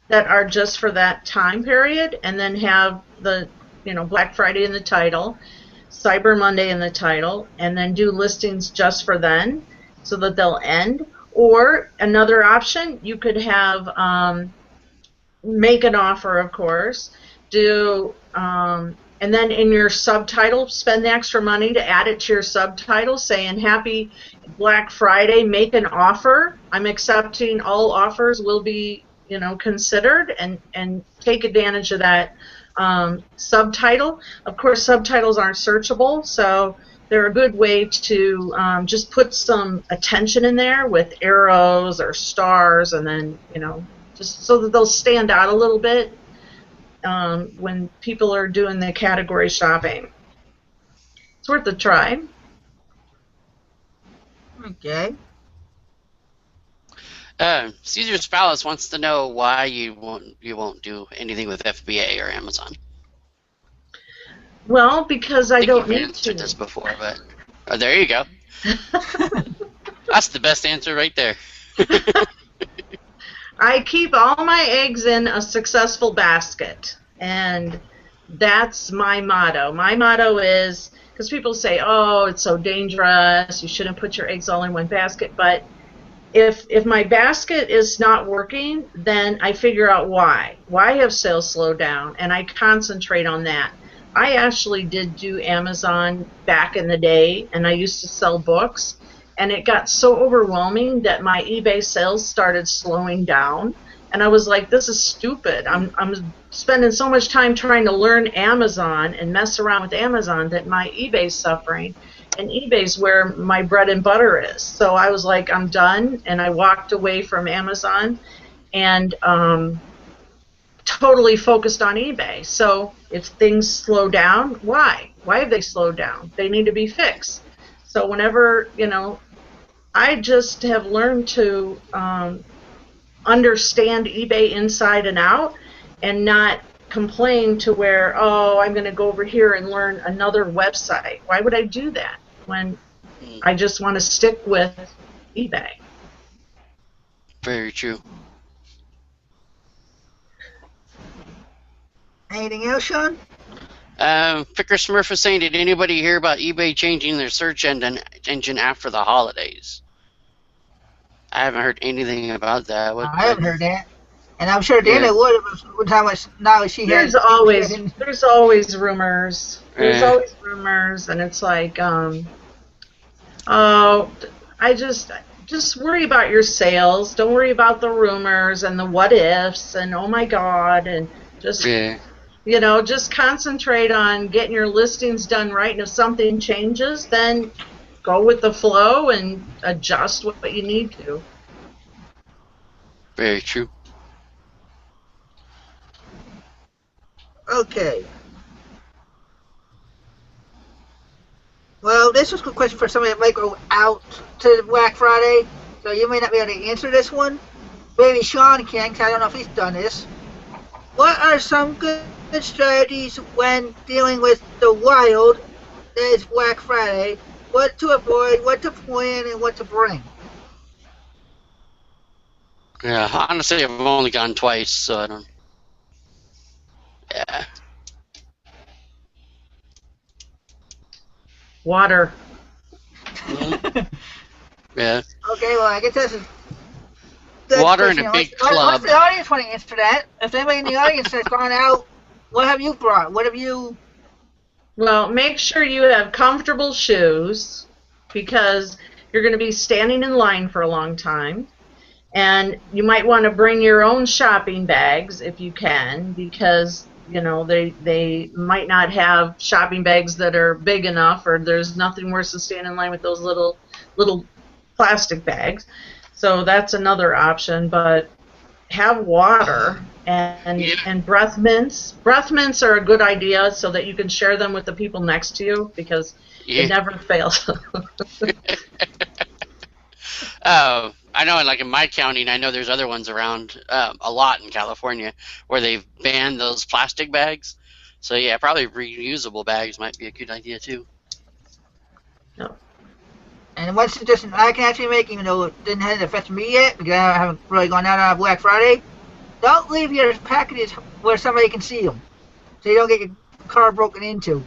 that are just for that time period, and then have the, Black Friday in the title, Cyber Monday in the title, and then do listings just for then, so that they'll end. Or another option, you could have make an offer, of course, and then in your subtitle, spend the extra money to add it to your subtitle, saying Happy Black Friday, make an offer. I'm accepting all offers will be, considered, and take advantage of that subtitle. Of course, subtitles aren't searchable, so they're a good way to just put some attention in there with arrows or stars, and then, just so that they'll stand out a little bit when people are doing the category shopping. It's worth a try. Okay. Caesar's Palace wants to know why you won't do anything with FBA or Amazon. Well, because I don't need to. I've answered this before, but there you go. That's the best answer right there. I keep all my eggs in a successful basket, and that's my motto. My motto is, because people say, oh, it's so dangerous, you shouldn't put your eggs all in one basket, but if my basket is not working, then I figure out why. Why have sales slowed down, and I concentrate on that. I actually did do Amazon back in the day, and I used to sell books, and it got so overwhelming that my eBay sales started slowing down, and I was like, this is stupid. I'm spending so much time trying to learn Amazon and mess around with Amazon that my eBay's suffering, and eBay's where my bread and butter is. So I was like, I'm done, and I walked away from Amazon and totally focused on eBay. So if things slow down, why? Why have they slowed down? They need to be fixed. So whenever, I just have learned to understand eBay inside and out, and not complain to where, oh, I'm going to go over here and learn another website. Why would I do that when I just want to stick with eBay? Very true. Anything else, Sean? Picker Smurf was saying, did anybody hear about eBay changing their search engine after the holidays? I haven't heard anything about that. I haven't heard that. And I'm sure Danna would with how much knowledge she has. There's always rumors. There's always rumors, and it's like, just worry about your sales. Don't worry about the rumors and the what ifs and oh my God, and just just concentrate on getting your listings done right. And if something changes, then go with the flow and adjust what you need to. Very true. Okay. Well, this was a good question for somebody that might go out to Black Friday, so you may not be able to answer this one. Maybe Sean can, because I don't know if he's done this. What are some good strategies when dealing with the wild that is Black Friday? What to avoid, what to plan, and what to bring? Yeah, honestly, I've only gone twice, so I don't. Yeah. Water. Yeah. Okay, well, I guess this is water in a big club. What's the audience want to answer that? If anybody in the audience has gone out, what have you brought? What have you... Well, make sure you have comfortable shoes because you're going to be standing in line for a long time. And you might want to bring your own shopping bags if you can, because they might not have shopping bags that are big enough, or there's nothing worse than standing in line with those little plastic bags. So that's another option. But have water and breath mints. Breath mints are a good idea so that you can share them with the people next to you, because it never fails. I know, like in my county, and I know there's other ones around a lot in California where they've banned those plastic bags. So yeah, probably reusable bags might be a good idea too. No. And one suggestion I can actually make, even though it didn't have affect me yet, because I haven't really gone out on Black Friday, don't leave your packages where somebody can see them, so you don't get your car broken into.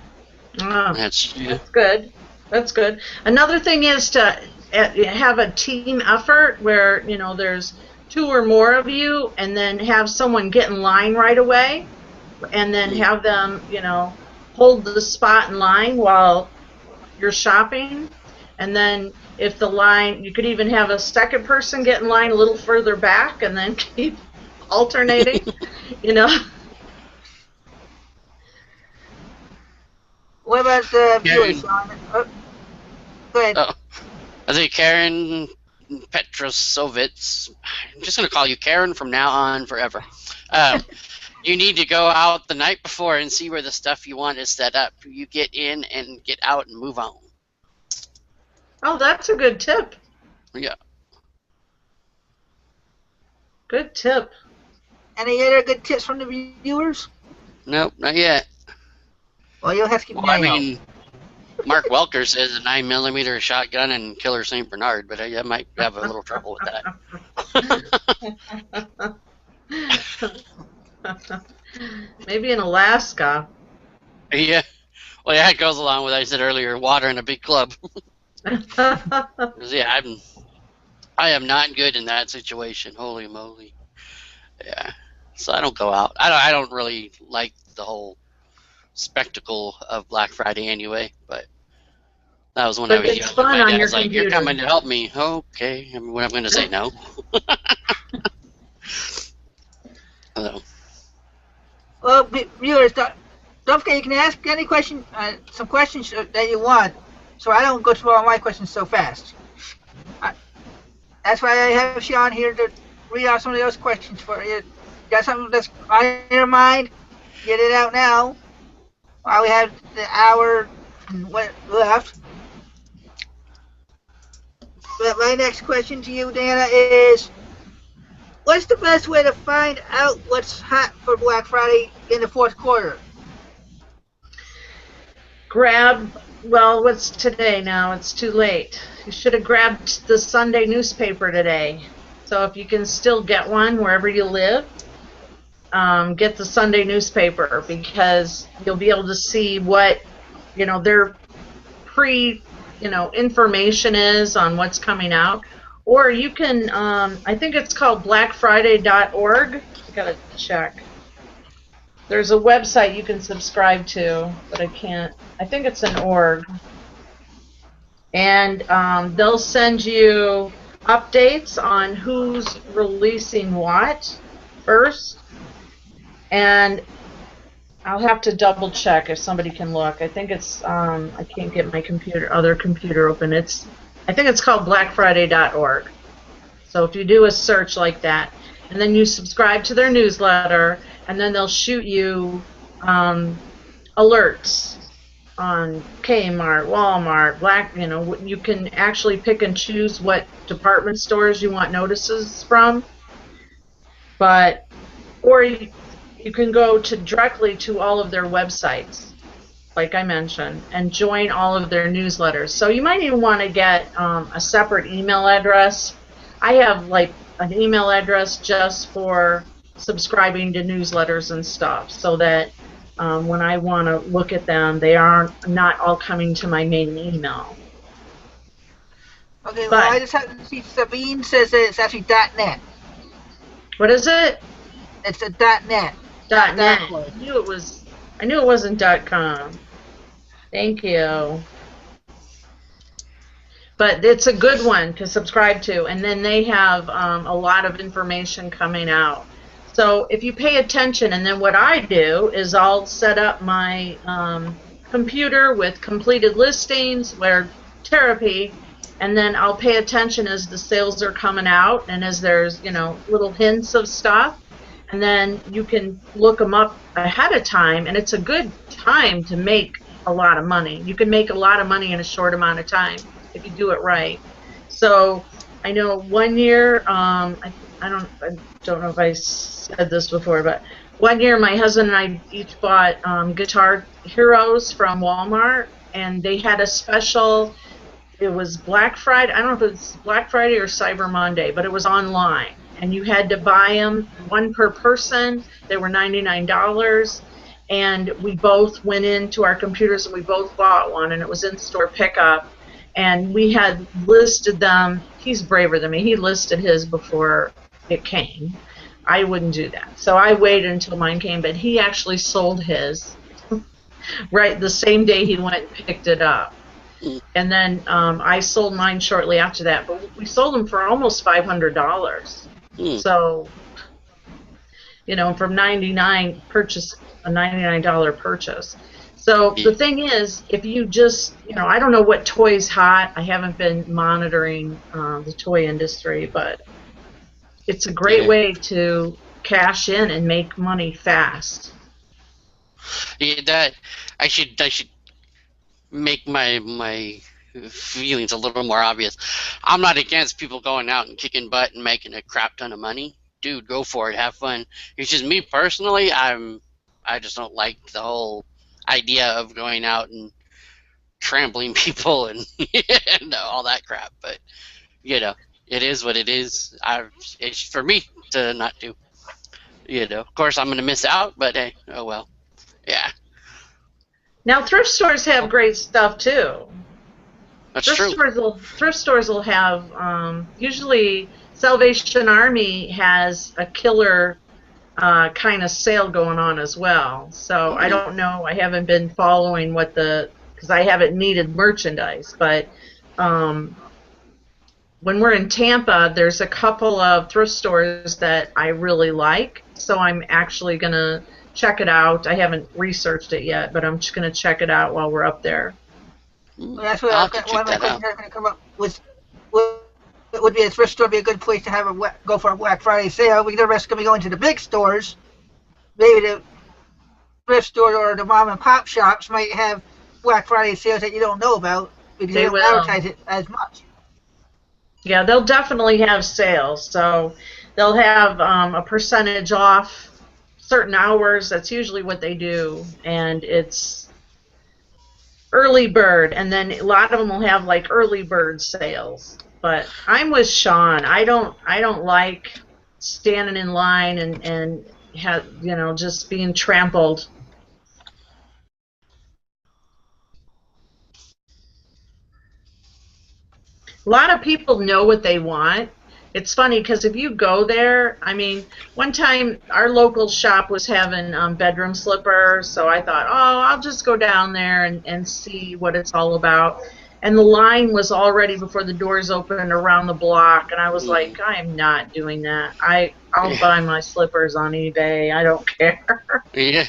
That's good. That's good. Another thing is to have a team effort where there's 2 or more of you, and then have someone get in line right away, and then have them hold the spot in line while you're shopping. And then if the line, you could even have a second person get in line a little further back, and then keep alternating. What about the viewers, Sean? Go ahead. I think Karen Petrosovitz, I'm just going to call you Karen from now on forever. You need to go out the night before and see where the stuff you want is set up. You get in and get out and move on. Oh, that's a good tip. Yeah. Good tip. Any other good tips from the viewers? Nope, not yet. Well, you'll have to keep an eye out. Mark Welker says a 9mm shotgun and Killer St. Bernard, but I might have a little trouble with that. Maybe in Alaska. Yeah. Well, yeah, it goes along with what I said earlier, water in a big club. Yeah, I am not good in that situation. Holy moly. Yeah. So I don't go out. I don't really like the whole spectacle of Black Friday anyway, but that was when I was young. My dad was like, "You're coming to help me." Okay, I'm going to say no. Hello. Well, viewers, don't forget you can ask any question, some questions that you want, so I don't go through all my questions so fast. That's why I have Sean here to read out some of those questions for you. Got something that's on your mind? Get it out now. While we have the hour left. But my next question to you, Danna, is what's the best way to find out what's hot for Black Friday in the fourth quarter? Well, what's today now? It's too late. You should have grabbed the Sunday newspaper today. So if you can still get one wherever you live, get the Sunday newspaper, because you'll be able to see what their information is on what's coming out. Or you can, I think it's called blackfriday.org. I gotta check. There's a website you can subscribe to, but I think it's an org. And they'll send you updates on who's releasing what first, and I'll have to double check if somebody can look. I think it's I can't get my other computer open. I think it's called blackfriday.org. So if you do a search like that, and then you subscribe to their newsletter, and then they'll shoot you alerts on Kmart, Walmart, you can actually pick and choose what department stores you want notices from. Or you can go directly to all of their websites, like I mentioned, and join all of their newsletters. So you might even want to get a separate email address. I have like an email address just for subscribing to newsletters and stuff, so that when I want to look at them, they are not all coming to my main email. Okay, well, I just have to see Sabine says that it's actually .net. What is it? It's a .net. .net. I knew it wasn't .com. Thank you. But it's a good one to subscribe to, and then they have a lot of information coming out. So if you pay attention, and then what I do is I'll set up my computer with completed listings, where therapy, and then I'll pay attention as the sales are coming out and as there's little hints of stuff, and then you can look them up ahead of time, and it's a good time to make a lot of money. You can make a lot of money in a short amount of time if you do it right. So I know one year, I don't know if I said this before, but one year my husband and I each bought Guitar Heroes from Walmart, and they had a special. It was Black Friday. I don't know if it was Black Friday or Cyber Monday, but it was online, and you had to buy them one per person. They were $99, and we both went into our computers and we both bought one, and it was in-store pickup. And we had listed them. He's braver than me. He listed his before it came. I wouldn't do that. So I waited until mine came, but he actually sold his right the same day he went and picked it up. And then I sold mine shortly after that. But we sold them for almost $500. So, from $99 purchase, a $99 purchase. So the thing is, if you just, I don't know what toy's hot. I haven't been monitoring the toy industry, but it's a great way to cash in and make money fast. Yeah, that I should make my feelings a little more obvious. I'm not against people going out and kicking butt and making a crap ton of money. Dude, go for it, have fun. It's just me personally, I just don't like the whole idea of going out and trampling people and, and all that crap. But it is what it is. It's for me to not do. Of course I'm gonna miss out, but hey, oh well. Yeah. Now thrift stores have great stuff too. That's true. Thrift stores will have usually Salvation Army has a killer kind of sale going on as well. So I don't know. I haven't been following because I haven't needed merchandise. But when we're in Tampa, there's a couple of thrift stores that I really like. So I'm actually going to check it out. I haven't researched it yet, but I'm just going to check it out while we're up there. Well, that's what one of my questions are going to come up with. Would be a thrift store be a good place to go for a Black Friday sale? The rest going to be going to the big stores. Maybe the thrift store or the mom and pop shops might have Black Friday sales that you don't know about because they don't advertise it as much. Yeah, they'll definitely have sales. So they'll have a percentage off certain hours. That's usually what they do, and it's early bird. And then a lot of them will have like early bird sales. But I'm with Sean. I don't like standing in line and just being trampled. A lot of people know what they want. It's funny because if you go there, one time our local shop was having bedroom slippers, so I thought, I'll just go down there and see what it's all about. and the line was already before the doors opened around the block, and I was like, I am not doing that. I'll buy my slippers on eBay. I don't care. Yeah.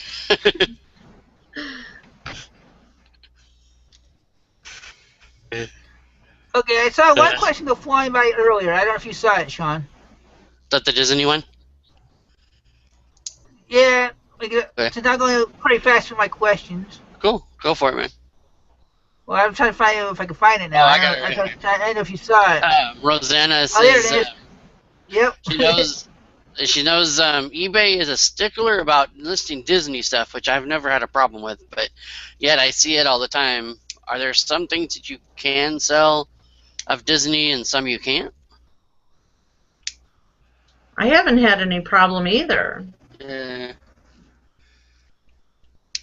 Okay, I saw one question go flying by earlier. I don't know if you saw it, Sean. That the Disney one? Yeah, since I'm going pretty fast for my questions. Cool. Go for it, man. Well, I'm trying to find out if I can find it now. I got it right here. I don't know if you saw it. Rosanna Oh, there says it is. Yep. she knows eBay is a stickler about listing Disney stuff, which I've never had a problem with, but yet I see it all the time. Are there some things that you can sell of Disney and some you can't? I haven't had any problem either.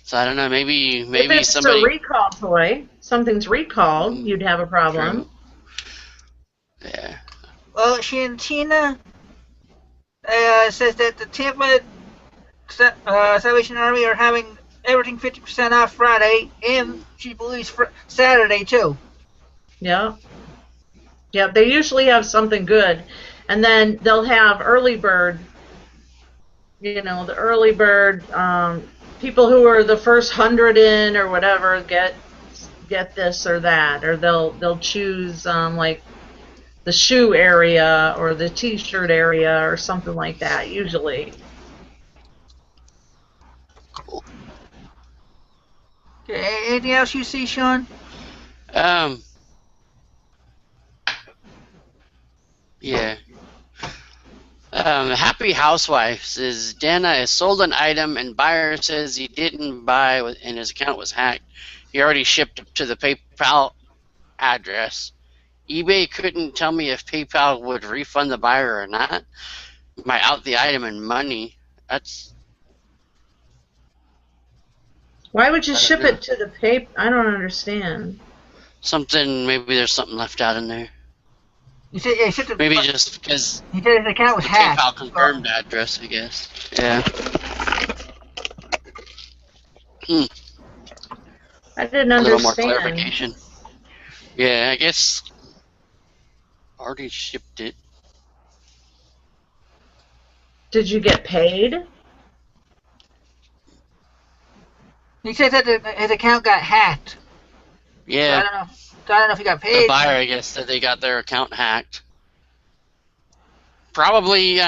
So I don't know. Maybe if it's somebody. a recall toy, something's recalled, you'd have a problem. True. Yeah. Well, Shantina says that the Tampa Salvation Army are having everything 50% off Friday, and she believes Saturday too. Yeah. Yeah, they usually have something good. And then they'll have early bird, the early bird, people who are the first 100 in or whatever get this or that, or they'll choose like the shoe area or the t-shirt area or something like that usually. Cool. Okay, anything else you see, Sean? Yeah. Happy Housewife says Danna has sold an item and buyer says he didn't buy and his account was hacked. He already shipped it to the PayPal address. eBay couldn't tell me if PayPal would refund the buyer or not. My out the item and money. That's. Why would you ship it to the PayPal? I don't understand. Maybe there's something left out in there. You said maybe just because he said his account was hacked. PayPal confirmed address, I guess. Yeah. I didn't understand. A little more clarification. Yeah, I guess already shipped it. Did you get paid? He said that his account got hacked. Yeah. So I don't know if he got paid. The buyer, I guess, said they got their account hacked. Probably,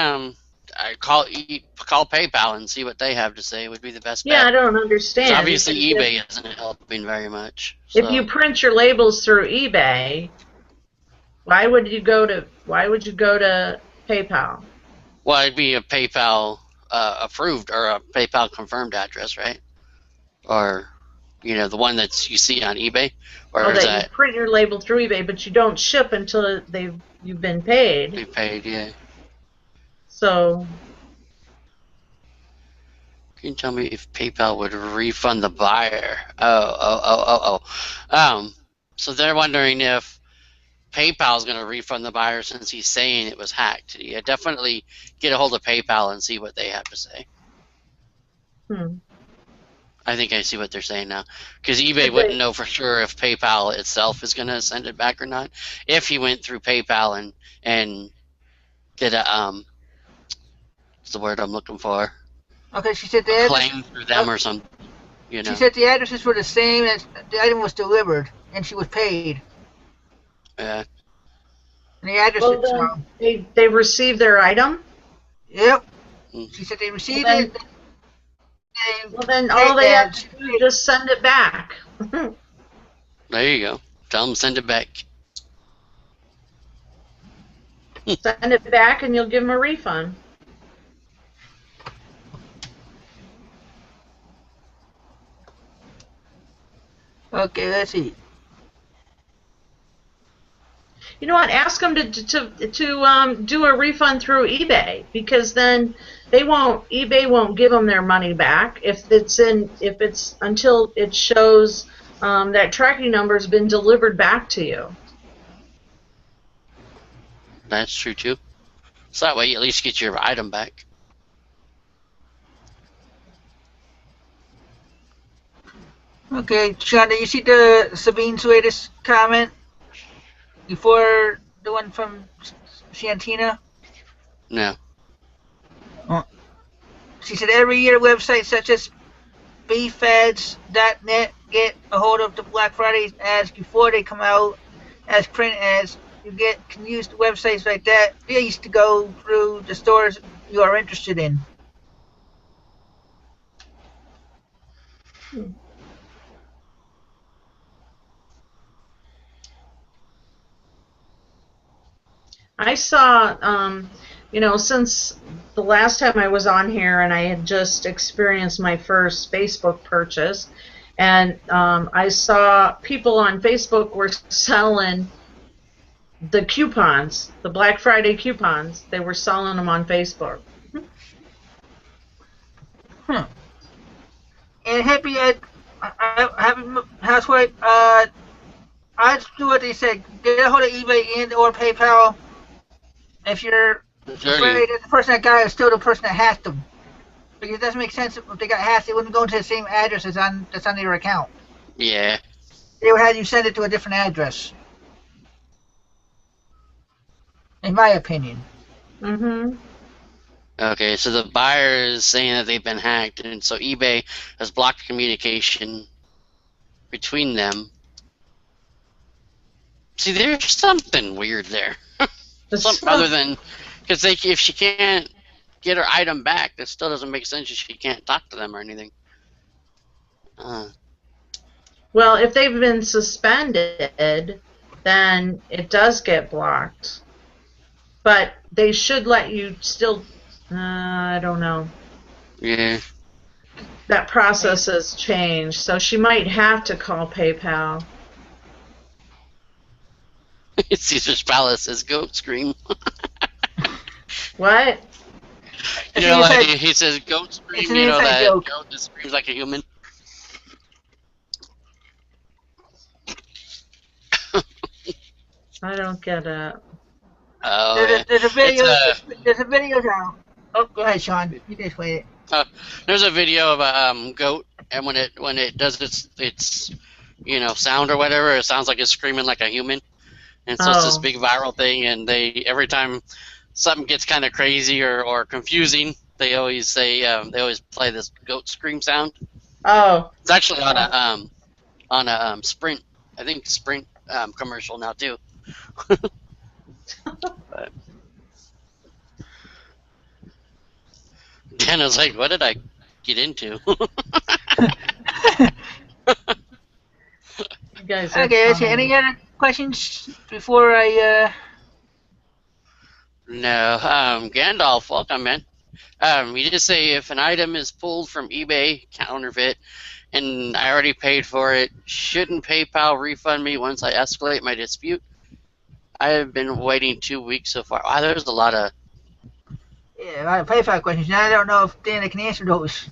call PayPal and see what they have to say would be the best bet. Yeah, I don't understand. Obviously, eBay isn't helping very much. So. If you print your labels through eBay, why would you go to PayPal? Well, it'd be a PayPal approved or a PayPal confirmed address, right? Or, the one that you see on eBay. Or is that you print your label through eBay, but you don't ship until you've been paid. Be paid, yeah. So. Can you tell me if PayPal would refund the buyer? So they're wondering if PayPal's going to refund the buyer since he's saying it was hacked. Yeah, definitely get a hold of PayPal and see what they have to say. I think I see what they're saying now. Because eBay wouldn't know for sure if PayPal itself is going to send it back or not. If he went through PayPal and did a, what's the word I'm looking for? Okay, she said the address, claim through them or something. She said the addresses were the same as the item was delivered, and she was paid. Yeah. And the address is wrong. They received their item? Yep. She said they received it. Well, then all they have to do is just send it back. There you go. Tell them send it back. Send it back and you'll give them a refund. Okay, let's see. You know what? Ask them to do a refund through eBay, because then eBay won't give them their money back if it's until it shows that tracking number has been delivered back to you. That's true too. So that way you at least get your item back. Okay, Sean, did you see the Sabine's latest comment before the one from Shantina? No. Oh. She said every year websites such as bfeds.net get a hold of the Black Friday ads before they come out as print ads. You can use the websites like that. They used to go through the stores you are interested in. I saw, since the last time I was on here and I had just experienced my first Facebook purchase, and I saw people on Facebook were selling the coupons, the Black Friday coupons. They were selling them on Facebook. And happy housewife, I do what they said. Get a hold of eBay and or PayPal if you're afraid that the person that got it is still the person that hacked them. Because it doesn't make sense if they got hacked, they wouldn't go to the same address that's on their account. Yeah. They would have you send it to a different address. In my opinion. Mm-hmm. Okay, so the buyer is saying that they've been hacked, and so eBay has blocked communication between them. See, there's something weird there. Other than, because if she can't get her item back, that still doesn't make sense. She can't talk to them or anything. Well, if they've been suspended, then it does get blocked. But they should let you still. I don't know. Yeah. That process has changed, so she might have to call PayPal. Caesar's Palace says goat scream. What? You know, like he says goat scream, you know, that joke. goat that screams like a human. I don't get it. Oh, there's a video. There's a video now. Oh, go ahead, Sean. You just wait it. There's a video of a goat, and when it does its sound or whatever, it sounds like it's screaming like a human. And so it's this big viral thing, and every time something gets kind of crazy or confusing, they always say they always play this goat scream sound. Oh. It's actually on a Sprint, I think Sprint commercial now too. But Danna's like, what did I get into? You guys okay, let's see. Any other questions before I No. Gandalf, welcome, man. You just say if an item is pulled from eBay, counterfeit, and I already paid for it, shouldn't PayPal refund me once I escalate my dispute? I have been waiting 2 weeks so far. Wow, there's a lot of... Yeah, I have PayPal questions. Now I don't know if Danna can answer those.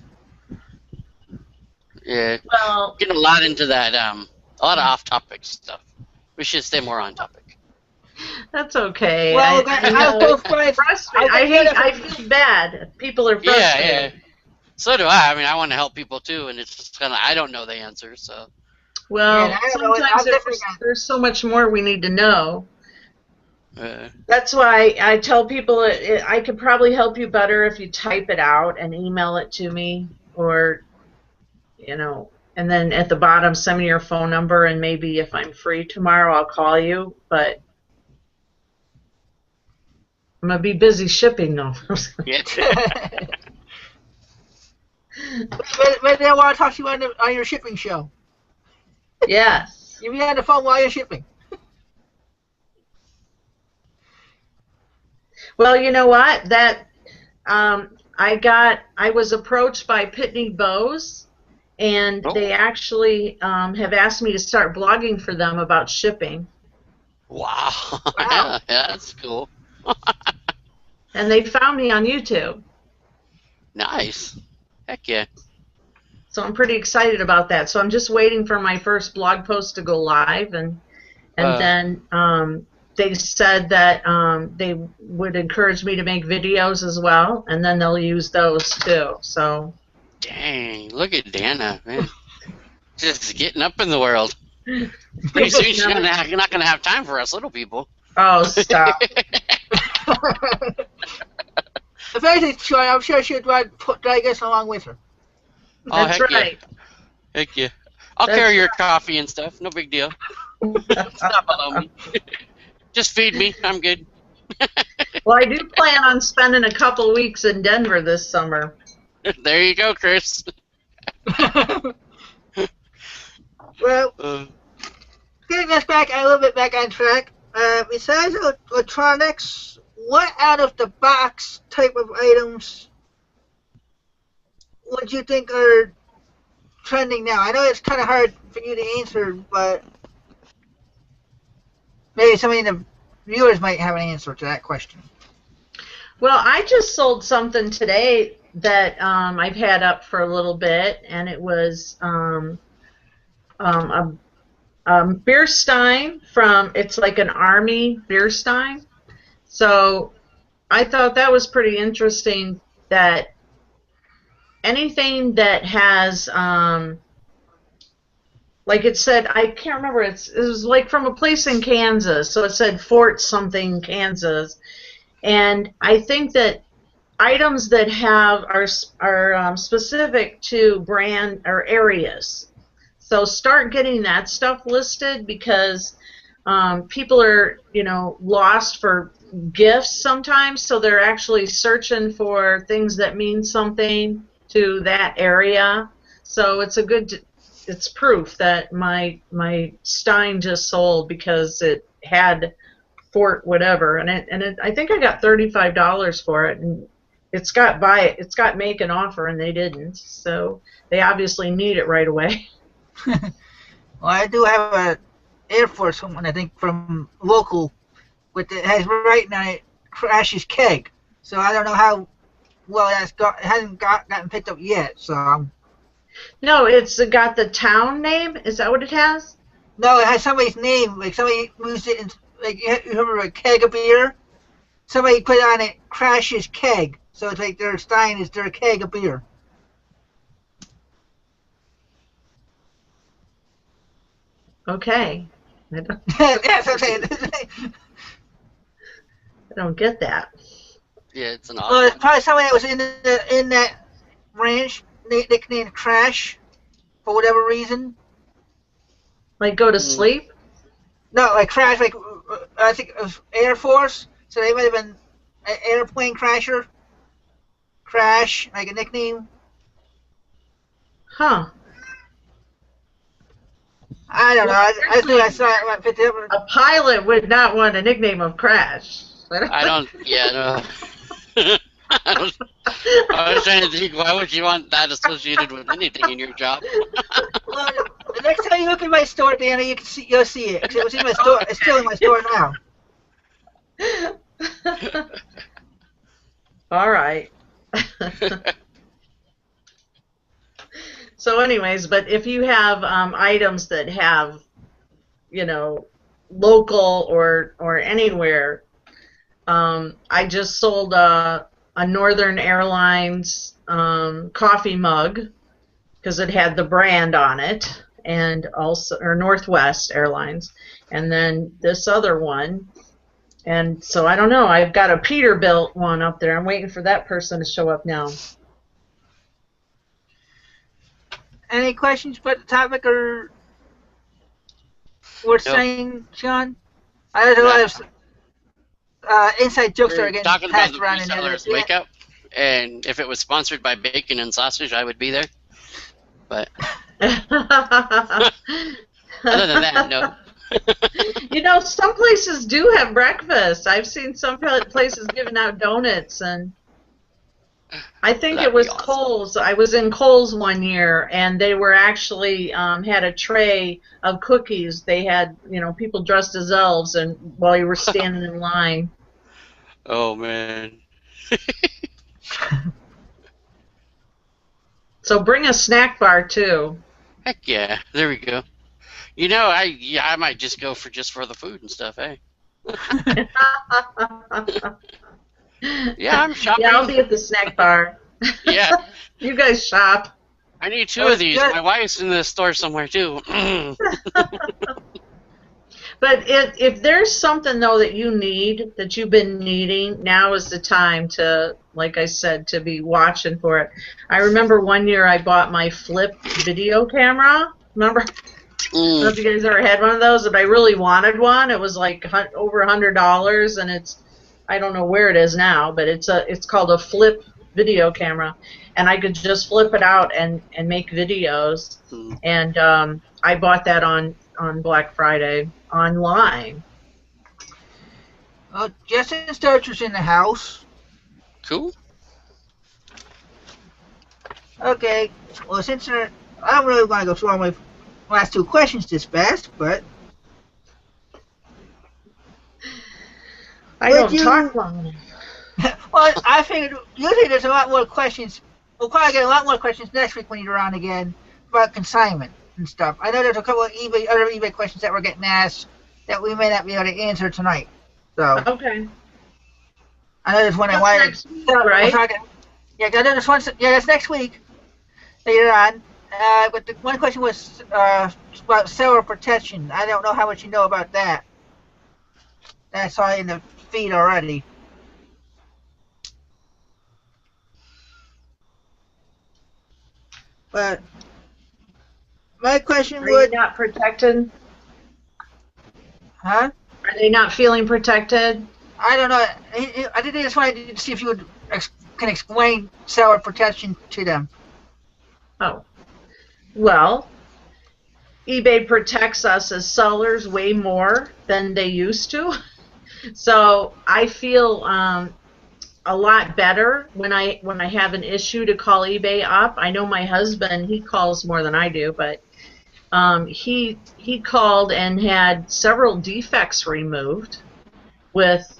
Yeah. Well, getting a lot into that, a lot of off-topic stuff. We should stay more on topic. That's okay. Well, I feel bad. People are frustrated. Yeah. So do I. I mean, I want to help people too, and it's just kind of, I don't know the answer, so. Well, sometimes there's so much more we need to know. That's why I tell people I could probably help you better if you type it out and email it to me, or, and then at the bottom send me your phone number, and maybe if I'm free tomorrow I'll call you, but I'm going to be busy shipping though. But they want to talk to you on your shipping show. Yes. You'll be on the phone while you're shipping. Well, you know what? I was approached by Pitney Bowes, and they actually have asked me to start blogging for them about shipping. Wow. Yeah, that's cool. And they found me on YouTube. Nice. Heck yeah. So I'm pretty excited about that. So I'm just waiting for my first blog post to go live, and then they said that they would encourage me to make videos as well, and then they'll use those too. So. Dang, look at Danna, man. Just getting up in the world. Pretty soon she's not going to have time for us little people. Oh, stop. If anything, Sean, I'm sure she'd drag us along with her. Oh, That's heck right. Yeah. Heck yeah. I'll That's carry your coffee and stuff. No big deal. It's not below me. Just feed me. I'm good. Well, I do plan on spending a couple weeks in Denver this summer. There you go, Chris. Well, getting us back a little bit back on track. Besides electronics, what out of the box type of items would you think are trending now? I know it's kind of hard for you to answer, but maybe some of the viewers might have an answer to that question. Well, I just sold something today that I've had up for a little bit, and it was a beer stein from, it's like an army beer stein. So I thought that was pretty interesting, that anything that has, like it said, I can't remember, it was like from a place in Kansas, so it said Fort something, Kansas. And I think that items that have are specific to brand or areas. So start getting that stuff listed, because people are, lost for gifts sometimes, so they're actually searching for things that mean something to that area. So it's proof that my stein just sold because it had Fort whatever, and I think I got $35 for it, and it's got make an offer, and they didn't, so they obviously need it right away. Well, I do have a Air Force one, I think, from local, with it has writing on it, Crash's Keg. So I don't know how well it hasn't gotten picked up yet. So No, it's got the town name. Is that what it has? No, it has somebody's name. Like somebody used it in, like, you remember a keg of beer? Somebody put on it Crash's Keg. So it's like their stein is their keg of beer. Okay. I don't, That's what I'm saying. I don't get that. Yeah, it's an Well, odd it's one. probably somebody that was in that ranch nicknamed Crash for whatever reason. Like go to sleep? No, like Crash, like I think it was Air Force, so they might have been an airplane crasher. Crash, like a nickname. Huh. I don't know. I think I saw it when I picked it up. A pilot would not want a nickname of Crash. I don't. Yeah, no. I was trying to think, why would you want that associated with anything in your job? Well, the next time you look in my store, Danna, you'll see it. 'Cause it was in my store. It's still in my store now. All right. So anyways, but if you have items that have, local or anywhere, I just sold a Northern Airlines coffee mug because it had the brand on it, and also, or Northwest Airlines, and then this other one. And so I don't know. I've got a Peterbilt one up there. I'm waiting for that person to show up now. Any questions about the topic or worth saying, Sean? I know a lot of inside jokes that are getting talking passed about the around in resellers wake up, and if it was sponsored by bacon and sausage, I would be there. But other than that, no. Some places do have breakfast. I've seen some places giving out donuts, and I think That'd it was be awesome. Kohl's. I was in Kohl's one year, and they were actually had a tray of cookies. They had, people dressed as elves, and while you were standing in line. Oh man. So bring a snack bar too. Heck yeah, there we go. I might just go for the food and stuff, eh? Yeah, I'm shopping. Yeah, I'll be at the snack bar. Yeah. You guys shop. I need two of these. My wife's in the store somewhere too. But if there's something though that you need, that you've been needing, now is the time to, like I said, to be watching for it. I remember one year I bought my flip video camera. Remember? I don't know if you guys ever had one of those, but I really wanted one. It was like over $100, and I don't know where it is now, but it's called a flip video camera, and I could just flip it out and make videos. And I bought that on Black Friday online. Justin Starcher's in the house. Cool. Okay. Well, since I don't really want to go through all my last two questions this fast, but I don't talk long enough. Well, I figured usually there's a lot more questions. We'll probably get a lot more questions next week when you're on again about consignment and stuff. I know there's a couple of other eBay questions that we're getting asked that we may not be able to answer tonight. So okay. I know there's one I wanted. Next week, right? Yeah, I know there's one. Yeah, that's next week. Later on. But the one question was about seller protection. I don't know how much you know about that. That's all in the feed already. But my question would... Are you not protected? Huh? Are they not feeling protected? I don't know. I just wanted to see if you can explain seller protection to them. Oh. Well, eBay protects us as sellers way more than they used to. So I feel a lot better when I have an issue to call eBay up. I know my husband, he calls more than I do, but he called and had several defects removed with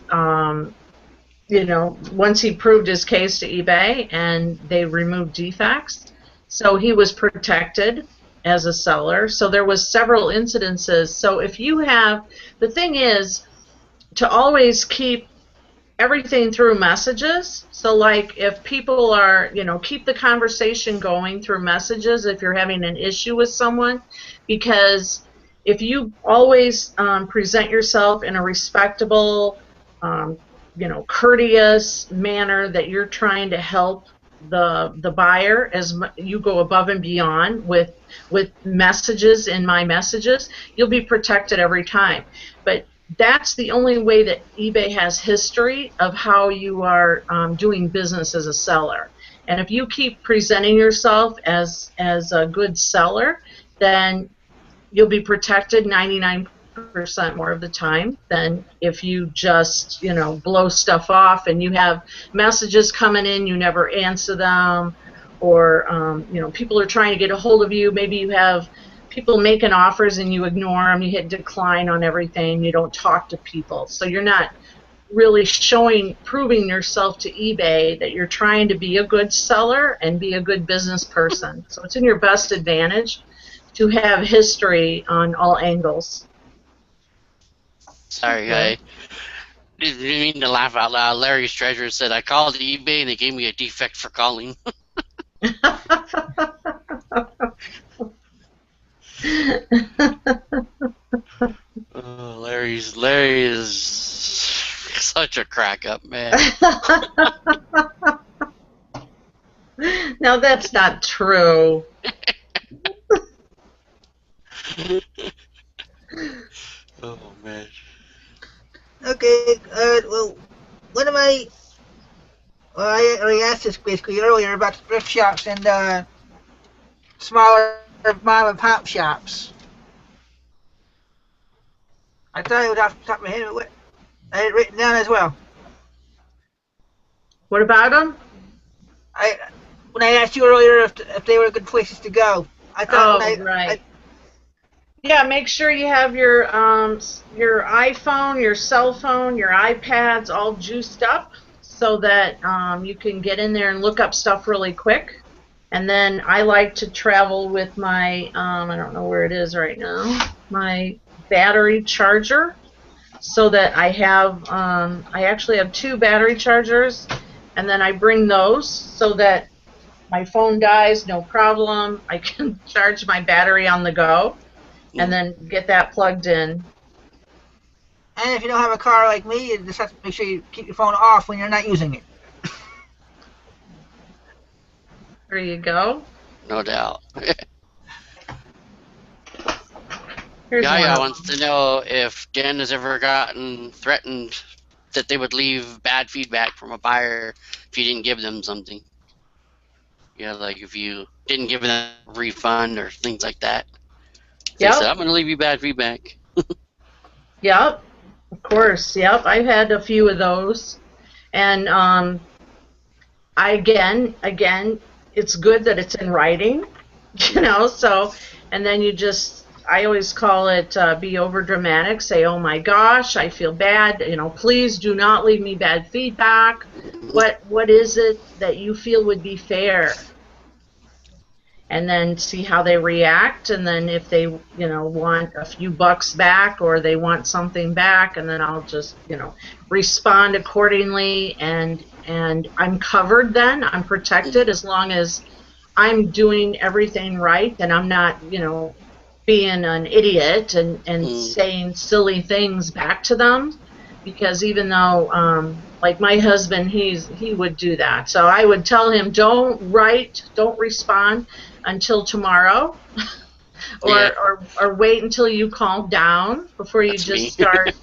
you know, once he proved his case to eBay and they removed defects. So he was protected as a seller. So there was several incidences. So if you have, the thing is to always keep everything through messages. So like if people are, you know, keep the conversation going through messages if you're having an issue with someone, because if you always present yourself in a respectable, you know, courteous manner that you're trying to help the buyer, as you go above and beyond with messages in my messages, you'll be protected every time. But that's the only way that eBay has history of how you are doing business as a seller. And if you keep presenting yourself as a good seller, then you'll be protected 99% more of the time than if you just, you know, blow stuff off and you have messages coming in, you never answer them, or you know, people are trying to get a hold of you. Maybe you have people making offers and you ignore them, you hit decline on everything, you don't talk to people. So you're not really proving yourself to eBay that you're trying to be a good seller and be a good business person. So it's in your best advantage to have history on all angles. Sorry, I didn't mean to laugh out loud. Larry's treasurer said, I called eBay and they gave me a defect for calling. Oh, Larry is such a crack up, man. Now that's not true. Oh man. Okay, well, one of my, I already asked this basically earlier about thrift shops and smaller mom and pop shops. I thought it was off the top of my head, but I had it written down as well. What about them? When I asked you earlier if they were good places to go, I thought. Oh, right. Yeah, make sure you have your iPhone, your cell phone, your iPads all juiced up so that you can get in there and look up stuff really quick. And then I like to travel with my, I don't know where it is right now, my battery charger, so that I have, I actually have 2 battery chargers, and then I bring those so that my phone dies, no problem. I can charge my battery on the go and then get that plugged in. And if you don't have a car like me, you just have to make sure you keep your phone off when you're not using it. There you go. No doubt. Here's Gaia one. wants to know if Jen has ever gotten threatened that they would leave bad feedback from a buyer if you didn't give them something. Yeah, like if you didn't give them a refund or things like that. They Yep. said, I'm going to leave you bad feedback. Yep. Of course. Yep. I've had a few of those. And again, it's good that it's in writing, so, and then I always call it be over dramatic, say, oh my gosh, I feel bad, please do not leave me bad feedback. What is it that you feel would be fair? And then see how they react, and then if they, want a few bucks back or they want something back, and then I'll just, respond accordingly, and I'm covered then, I'm protected as long as I'm doing everything right and I'm not, being an idiot and saying silly things back to them, because even though, like my husband, he would do that. So I would tell him, don't respond until tomorrow, or wait until you calm down before you start,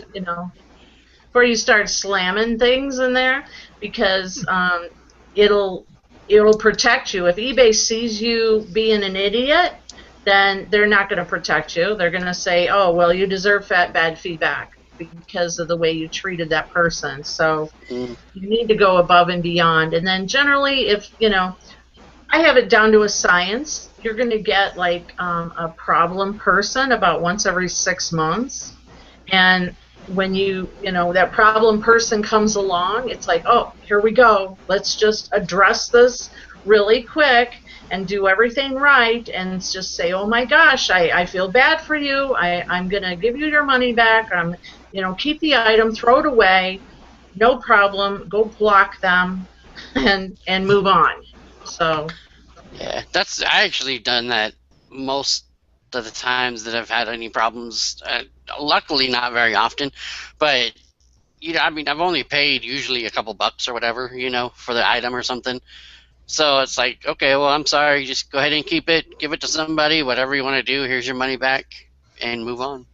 before you start slamming things in there, because it'll protect you. If eBay sees you being an idiot, then they're not going to protect you. They're going to say, oh, well, you deserve bad feedback because of the way you treated that person. So you need to go above and beyond. And then generally, if, I have it down to a science. You're going to get like a problem person about once every 6 months. And when that problem person comes along, it's like, oh, here we go. Let's just address this really quick and do everything right, and just say, oh my gosh, I feel bad for you. I'm going to give you your money back. Keep the item, throw it away. No problem. Go block them and move on. So. Yeah, I actually done that most of the times that I've had any problems. Luckily, not very often, but I've only paid usually a couple bucks or whatever, for the item or something. So it's like, okay, well, I'm sorry, just go ahead and keep it, give it to somebody, whatever you want to do. Here's your money back, and move on.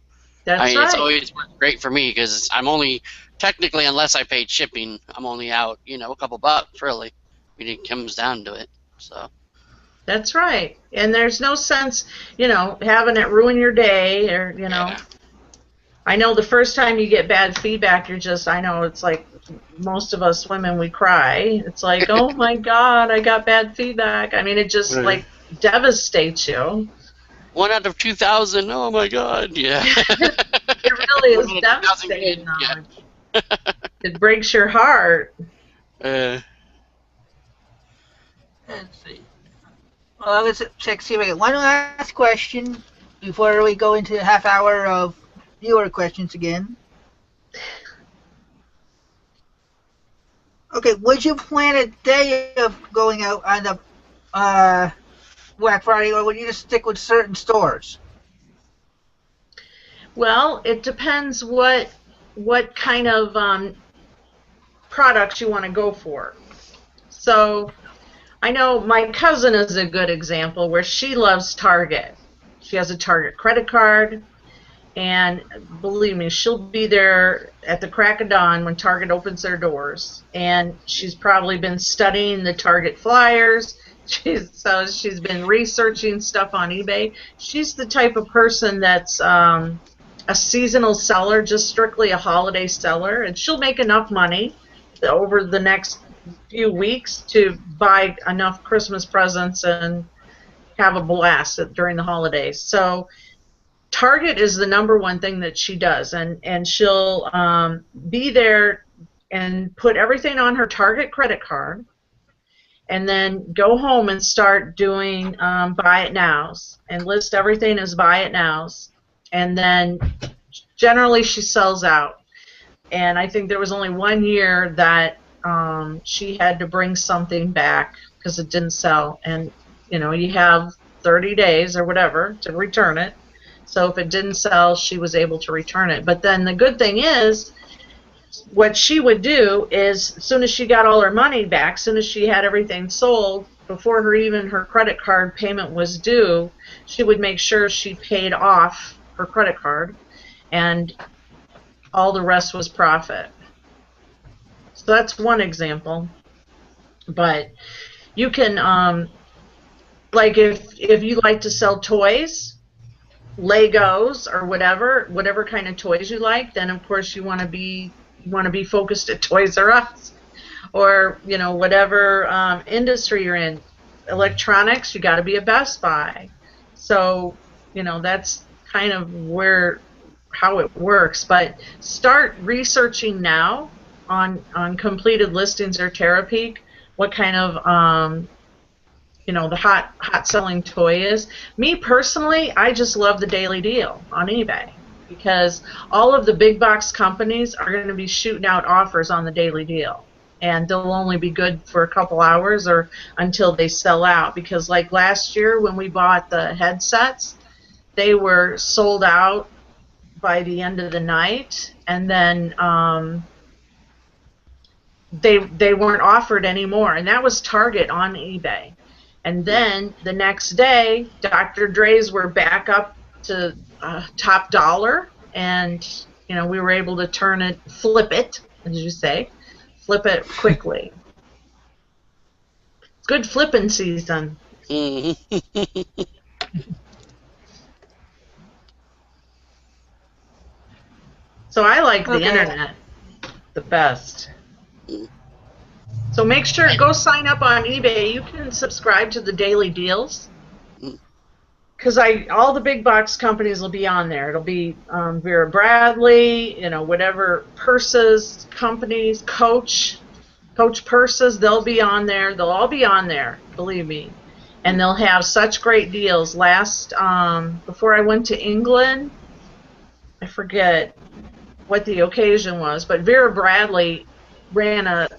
That's right. It's always worked great for me because I'm only technically, unless I paid shipping, I'm only out, a couple bucks really when it comes down to it. So. That's right. And there's no sense, having it ruin your day or, Yeah. I know the first time you get bad feedback, I know it's like most of us women, we cry. It's like, oh my God, I got bad feedback. It just like devastates you. 1 out of 2,000. Oh my God. Yeah. It really is devastating. Yeah. It breaks your heart. Let's see. Well, let's check, see if I get one last question before we go into a half hour of viewer questions again. Okay, would you plan a day of going out on the Black Friday, or would you just stick with certain stores? Well, it depends what kind of products you want to go for. So I know my cousin is a good example where she loves Target. She has a Target credit card, and believe me, she'll be there at the crack of dawn when Target opens their doors. And she's probably been studying the Target flyers. She's been researching stuff on eBay. She's the type of person that's a seasonal seller, just strictly a holiday seller, and she'll make enough money over the next few weeks to buy enough Christmas presents and have a blast during the holidays. So Target is the #1 thing that she does, and she'll be there and put everything on her Target credit card, and then go home and start doing buy it nows and list everything as buy it nows, and then generally she sells out. And I think there was only 1 year that she had to bring something back because it didn't sell. And, you have 30 days or whatever to return it. So if it didn't sell, she was able to return it. But then the good thing is, what she would do is, as soon as she got all her money back, as soon as she had everything sold, before her credit card payment was due, she would make sure she paid off her credit card, and all the rest was profit. So that's one example. But you can, like if you like to sell toys, Legos or whatever kind of toys you like, then of course you want to be focused at Toys R Us, or whatever industry you're in. Electronics, you got to be a Best Buy. So that's kind of how it works. But start researching now on completed listings or Terapeak what kind of the hot selling toy is. Me personally, I just love the daily deal on eBay, because all of the big box companies are going to be shooting out offers on the daily deal, and they'll only be good for a couple hours or until they sell out. Because like last year when we bought the headsets, they were sold out by the end of the night, and then they weren't offered anymore, and that was Target on eBay. And then the next day, Dr. Dre's were back up to top dollar, and we were able to flip it, as you say, flip it quickly. It's good flipping season. So I like the internet the best. So make sure, go sign up on eBay. You can subscribe to the daily deals, because all the big box companies will be on there. It'll be Vera Bradley, whatever purses companies, Coach purses, they'll be on there. They'll all be on there, believe me. And they'll have such great deals. Before I went to England, I forget what the occasion was, but Vera Bradley ran a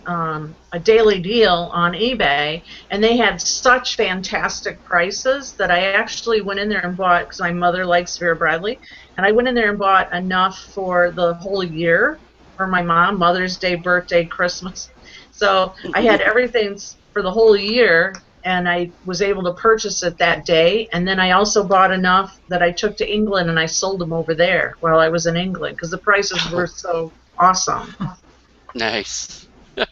daily deal on eBay, and they had such fantastic prices that I actually went in there and bought, because my mother likes Vera Bradley, and I went in there and bought enough for the whole year for my mom, Mother's Day, birthday, Christmas. So I had everything for the whole year, and I was able to purchase it that day. And then I also bought enough that I took to England, and I sold them over there while I was in England, because the prices were so awesome. Nice. But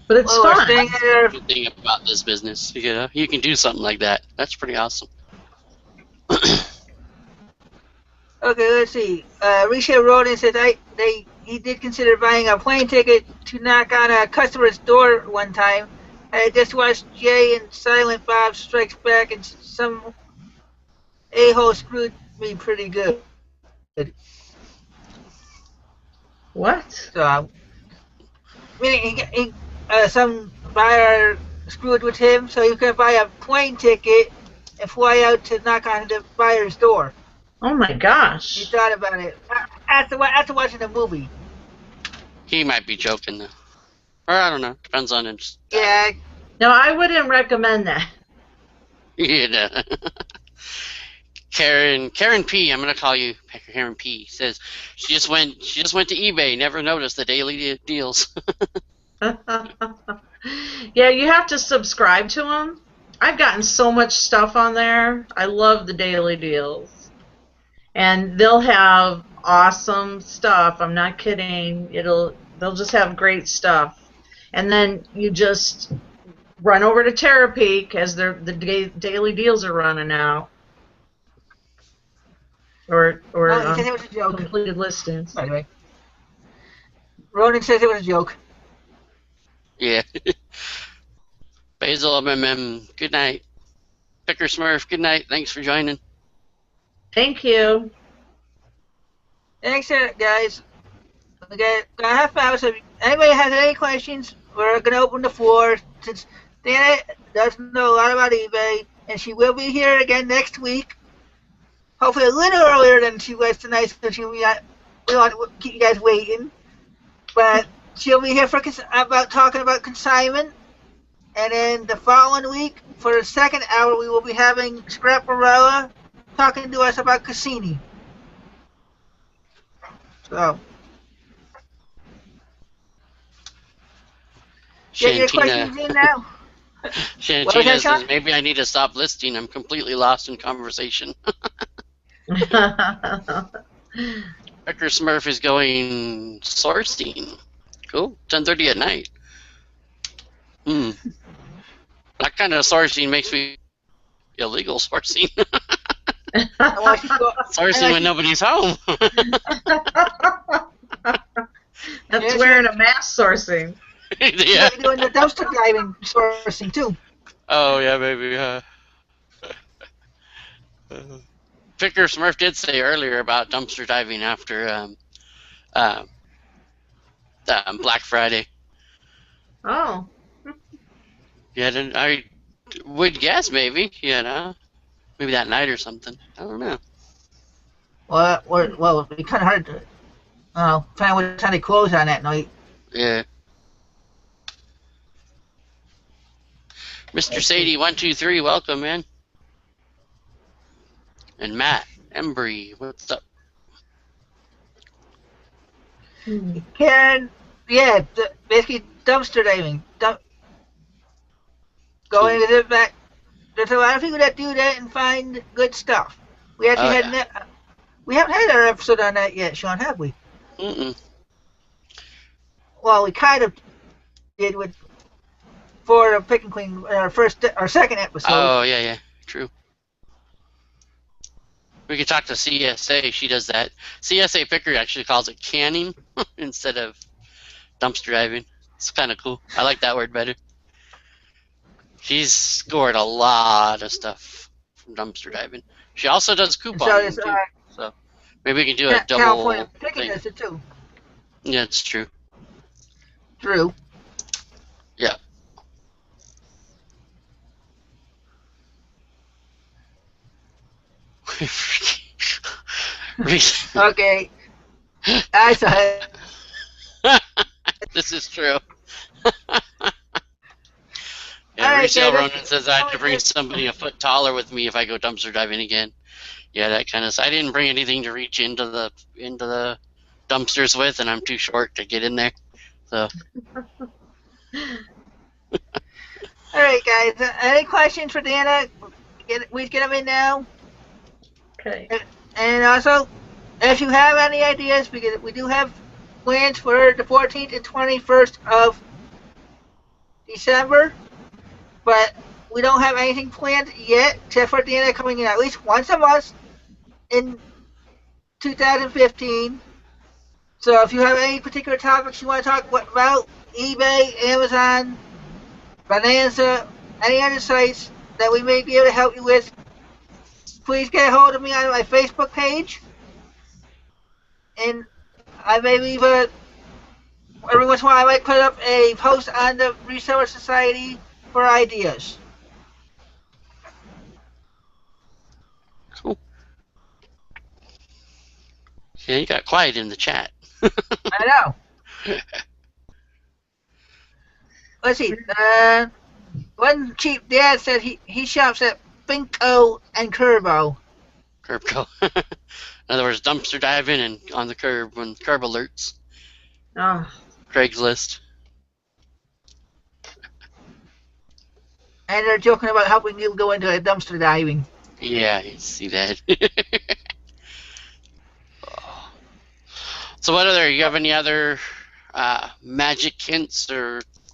it's fun. Good thing about this business, you can do something like that. That's pretty awesome. Okay, let's see. Risha wrote and said he did consider buying a plane ticket to knock on a customer's door one time. I just watched Jay and Silent Bob Strikes Back, and some a-hole screwed me pretty good. What? So, meaning some buyer screwed with him, so you could buy a plane ticket and fly out to knock on the buyer's door. Oh my gosh! You thought about it after watching the movie. He might be joking though, or I don't know. Depends on him. Yeah. No, I wouldn't recommend that. Yeah. Karen P. I'm gonna call you Karen P. Says she just went to eBay. Never noticed the daily deals. Yeah, you have to subscribe to them. I've gotten so much stuff on there. I love the daily deals, and they'll have awesome stuff. I'm not kidding. They'll just have great stuff, and then you just run over to Terapeak as the daily deals are running out. Or says it was a joke. Completed listings. By the way, Ronan says it was a joke. Yeah. Basil MMM, good night. Picker Smurf, good night. Thanks for joining. Thank you. Thanks, guys. We got a half hour, so if anybody has any questions, we're going to open the floor. Since Danna does know a lot about eBay, and she will be here again next week. Hopefully a little earlier than she was tonight, so we don't want to keep you guys waiting. But she'll be here for talking about consignment. And then the following week, for the second hour, we will be having Scrap Barella talking to us about Cassini. So, get your questions in now. Shantina says, maybe I need to stop listening. I'm completely lost in conversation. Becker Smurf is going sourcing. Cool. 10:30 at night. That kind of sourcing makes me illegal sourcing. Sourcing when nobody's home. That's wearing a mask sourcing. Yeah. You're doing the dumpster diving sourcing too. Oh yeah, maybe. Picker Smurf did say earlier about dumpster diving after Black Friday. Oh. Yeah, I would guess maybe, maybe that night or something. I don't know. Well, it'd be kind of hard to find what time they close on that night. Yeah. Mr. Sadie 123, welcome, man. And Matt Embry, what's up? Karen, yeah, basically dumpster diving. Going to the back. There's a lot of people that do that and find good stuff. We actually we haven't had our episode on that yet, Sean, have we? Well, we kind of did for the Pick and Queen, our second episode. Oh yeah, true. We could talk to CSA. She does that. CSA Picker actually calls it canning instead of dumpster diving. It's kind of cool. I like that word better. She's scored a lot of stuff from dumpster diving. She also does couponing too. So maybe we can do a double California thing. Does it too. Yeah, it's true. True. Yeah. Okay. I saw it. This is true. Right, Resale Ronan says I had to bring somebody a foot taller with me if I go dumpster diving again. Yeah, that kind of. I didn't bring anything to reach into the dumpsters with, and I'm too short to get in there. So. All right, guys. Any questions for Danna? We get them in now. Okay. And also, if you have any ideas, we do have plans for the 14th and 21st of December, but we don't have anything planned yet, except for Danna coming in at least once a month in 2015. So if you have any particular topics you want to talk about, eBay, Amazon, Bonanza, any other sites that we may be able to help you with, please get a hold of me on my Facebook page. And I may leave every once in a while I might put up a post on the Reseller Society for ideas. Cool. Yeah, you got quiet in the chat. I know. Let's see. One cheap dad said he shops at Finco and Curbo. Curbco. In other words, dumpster diving and on the curb when curb alerts. Oh. Craigslist. And they're joking about helping you go into a dumpster diving. Yeah, you see that. So you have any other magic hints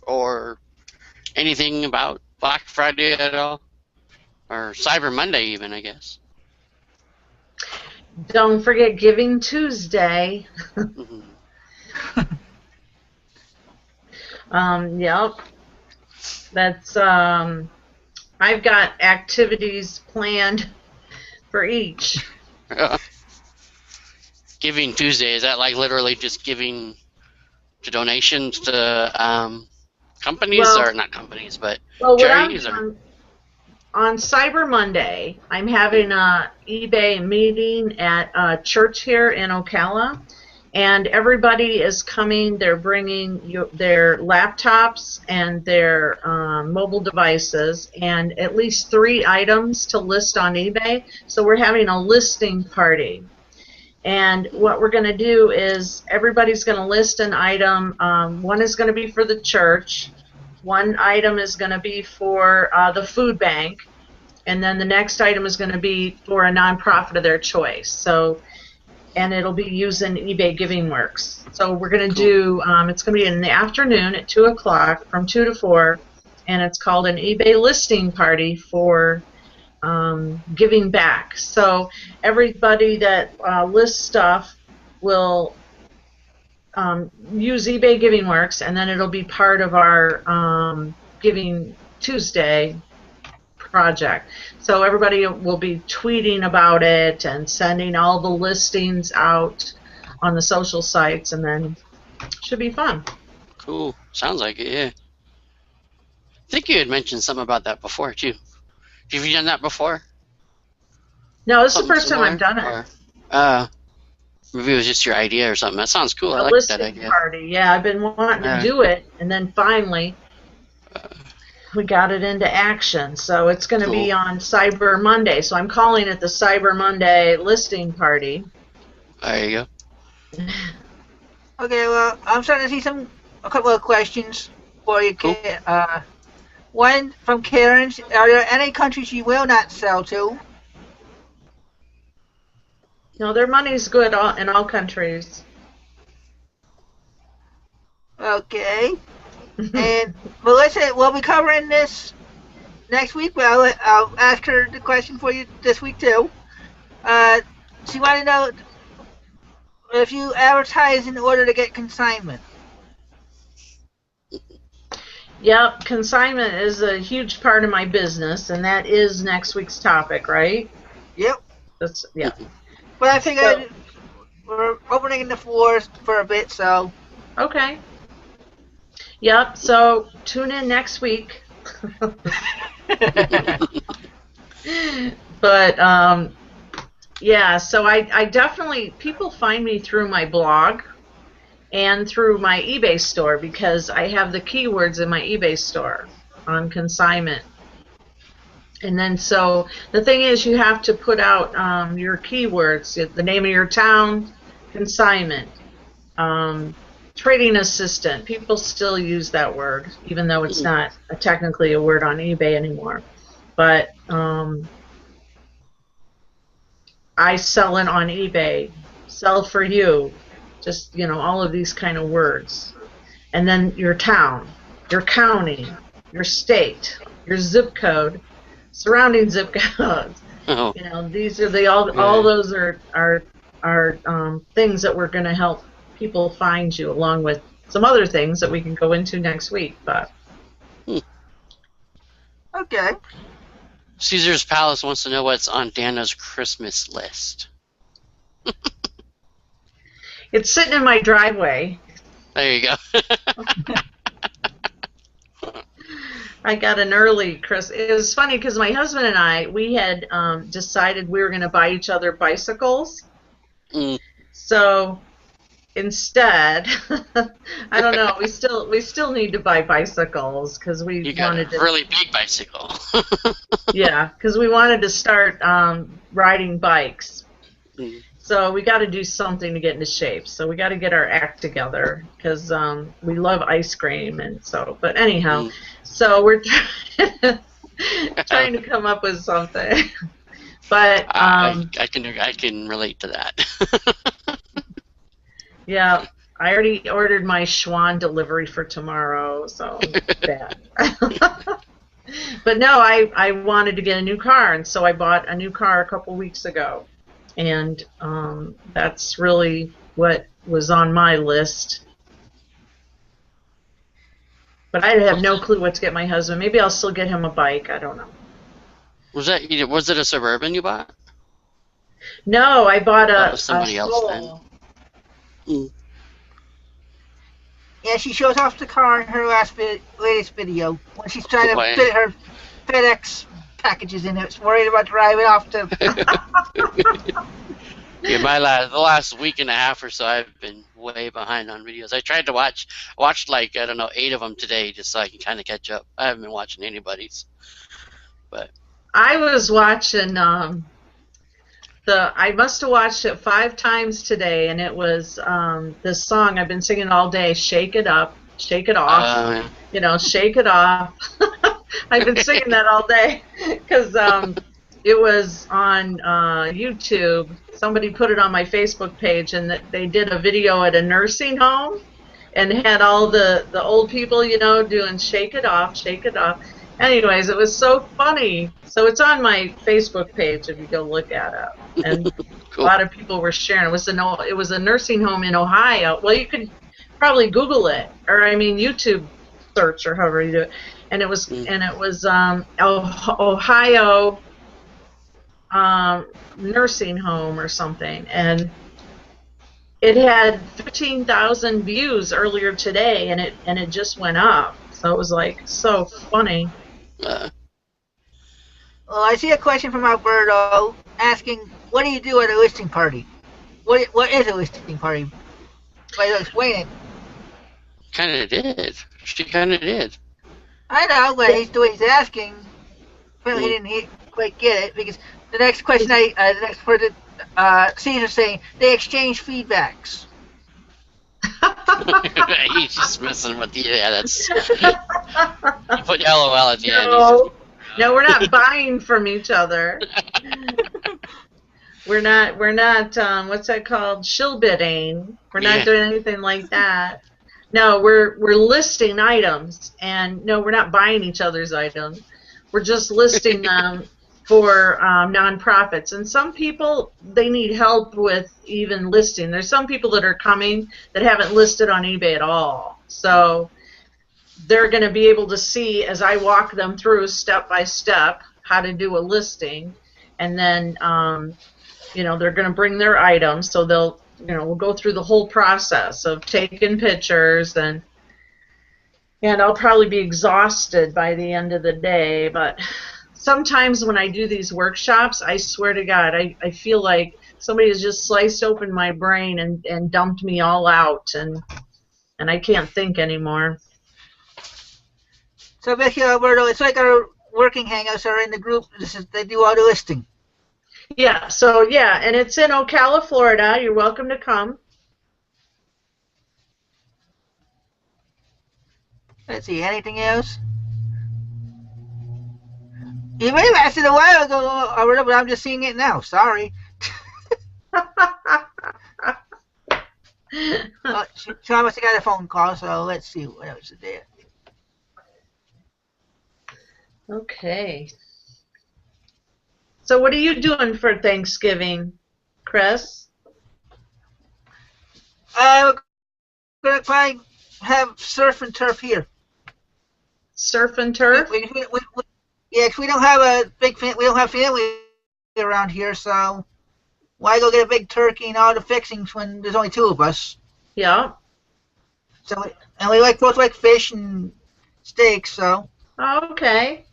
or anything about Black Friday at all? Or Cyber Monday even, I guess. Don't forget Giving Tuesday. Yep. That's I've got activities planned for each. Giving Tuesday, is that like literally just giving to donations to companies, or not companies, but charities? On Cyber Monday, I'm having a eBay meeting at a church here in Ocala, And everybody is coming. They're bringing their laptops and their mobile devices and at least 3 items to list on eBay. So we're having a listing party. And what we're going to do is everybody's going to list an item. One is going to be for the church. One item is going to be for the food bank. And then the next item is going to be for a nonprofit of their choice. So, and it'll be using eBay Giving Works. So we're going to do, it's going to be in the afternoon at 2 o'clock from 2 to 4, and it's called an eBay listing party for giving back. So everybody that lists stuff will use eBay Giving Works, and then it'll be part of our Giving Tuesday project. So everybody will be tweeting about it and sending all the listings out on the social sites, and then it should be fun. Cool. Sounds like it, yeah. I think you had mentioned something about that before, too. Have you done that before? No, this is the first time I've done it. Or, maybe it was just your idea or something. That sounds cool. I like that idea. Party. Yeah, I've been wanting to do it, and then finally we got it into action. So it's going to be on Cyber Monday. So I'm calling it the Cyber Monday listing party. There you go. Okay, well, I'm starting to see a couple of questions for you. Cool. One from Karen: are there any countries you will not sell to? No, their money's good in all countries. Okay. And Melissa will be covering this next week. Well, I'll ask her the question for you this week too. She wanted to know if you advertise in order to get consignment. Yep, consignment is a huge part of my business, and that is next week's topic, right? Yep. Yeah. But I figured we're opening the floors for a bit, so. Okay. Yep, so tune in next week. But, yeah, so I definitely, people find me through my blog and through my eBay store because I have the keywords in my eBay store on consignment. And then so the thing is you have to put out your keywords, the name of your town, consignment, trading assistant. People still use that word, even though it's not technically a word on eBay anymore. But I sell it on eBay, sell for you, just, you know, all of these kind of words. And then your town, your county, your state, your zip code, surrounding zip codes. Oh. You know, these are all those are things that we're going to help people find you, along with some other things that we can go into next week. But okay. Caesar's Palace wants to know what's on Danna's Christmas list. It's sitting in my driveway. There you go. I got an early Christmas. It was funny because my husband and I, we had decided we were going to buy each other bicycles. So instead, I don't know. We still need to buy bicycles because we wanted a really big bicycle. Yeah, because we wanted to start riding bikes. So we got to do something to get into shape. So we got to get our act together because we love ice cream, and so. But anyhow, so we're trying to come up with something. But I can relate to that. Yeah, I already ordered my Schwann delivery for tomorrow, so bad. But no, I wanted to get a new car, and so I bought a new car a couple weeks ago. And that's really what was on my list. But I have no clue what to get my husband. Maybe I'll still get him a bike. I don't know. Was it a Suburban you bought? No, I bought a somebody else then. Yeah, she shows off the car in her latest video when she's trying to fit her FedEx packages in it. She's worried about driving off to. Yeah, the last week and a half or so, I've been way behind on videos. I tried to watched like I don't know 8 of them today, just so I can kind of catch up. I haven't been watching anybody's, but I was watching I must have watched it 5 times today, and it was this song I've been singing all day, "Shake It Up, Shake It Off." You know, shake it off. I've been singing that all day because it was on YouTube. Somebody put it on my Facebook page, and they did a video at a nursing home and had all the old people, you know, doing "Shake It Off, Shake It Off." Anyways, it was so funny. So it's on my Facebook page if you go look at it. And cool. A lot of people were sharing. It was a nursing home in Ohio. Well, you could probably Google it, or I mean YouTube search, or however you do it. And it was Ohio nursing home or something, and it had 15,000 views earlier today, and it just went up. So it was like so funny. Well, I see a question from Alberto asking, "What do you do at a listing party? What is a listing party?" Try to explain it. Kind of did. She kind of did. I know, but he's asking. Apparently, he didn't quite get it, because the next question the next person Caesar saying they exchange feedbacks. He's just messing with you. Yeah, that's. You put LOL at the end. No, we're not buying from each other. We're not. What's that called? Shill bidding. We're not doing anything like that. No, we're listing items, and no, we're not buying each other's items. We're just listing them for nonprofits. And some people, they need help with even listing. There's some people that are coming that haven't listed on eBay at all. So they're going to be able to see as I walk them through step by step how to do a listing, and then they're going to bring their items, so they'll we'll go through the whole process of taking pictures, and I'll probably be exhausted by the end of the day. But sometimes when I do these workshops, I swear to God, I feel like somebody has just sliced open my brain and dumped me all out, and I can't think anymore. So basically, Alberto, it's like our working hangouts are in the group. They do all the listing. Yeah, and it's in Ocala, Florida. You're welcome to come. Let's see, anything else? You may have asked it a while ago, Alberto, but I'm just seeing it now. Sorry. So I must have got a phone call, so let's see what else is there. Okay. So what are you doing for Thanksgiving, Chris? We're going to probably have surf and turf here. Surf and turf? Yeah, because we don't have a big we don't have family around here, so why go get a big turkey and all the fixings when there's only 2 of us? Yeah. So we both like fish and steak, so. Oh, okay.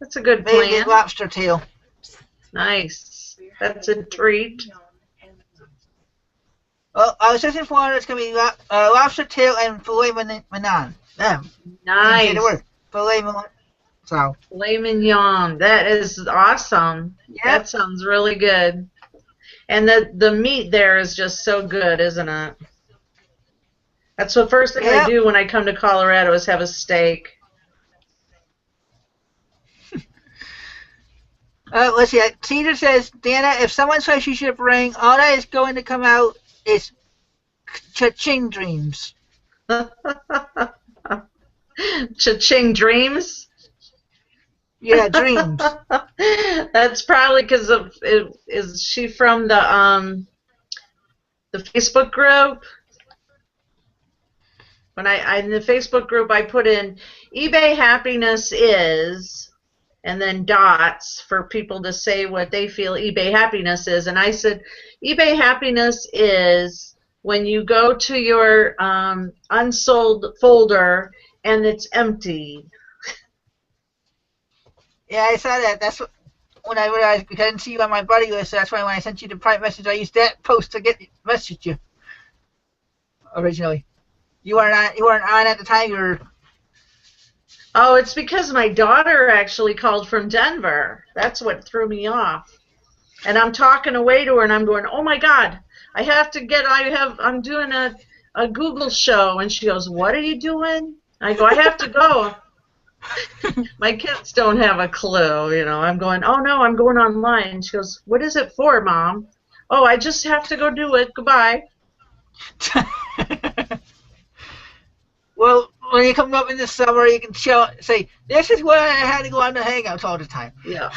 That's a good plan. Maybe get lobster tail. Nice. That's a treat. Well, I was just informed it's going to be lobster tail and filet mignon. Nice. Filet mignon. So. Filet mignon. That is awesome. Yep. That sounds really good. And the meat there is just so good, isn't it? That's the first thing I do when I come to Colorado is have a steak. Let's see. Cedar says, Danna, if someone says you should bring, all that is going to come out is cha-ching dreams. Cha-ching dreams? Yeah, dreams. That's probably because of is she from the Facebook group? When I in the Facebook group I put in eBay happiness is, and then dots for people to say what they feel eBay happiness is, and I said eBay happiness is when you go to your unsold folder and it's empty. Yeah, I saw that. when I realized, because I didn't see you on my buddy list, so that's why when I sent you the private message, I used that post to message you originally. You weren't on at the time. You were. Oh, it's because my daughter actually called from Denver. That's what threw me off. And I'm talking away to her, and I'm going, "Oh my God, I'm doing a Google show," and she goes, "What are you doing?" I go, "I have to go." My kids don't have a clue, you know. I'm going, "Oh no, I'm going online." She goes, "What is it for, Mom?" "Oh, I just have to go do it. Goodbye." Well, when you come up in the summer, you can say, "This is why I had to go on the Hangouts all the time." Yeah.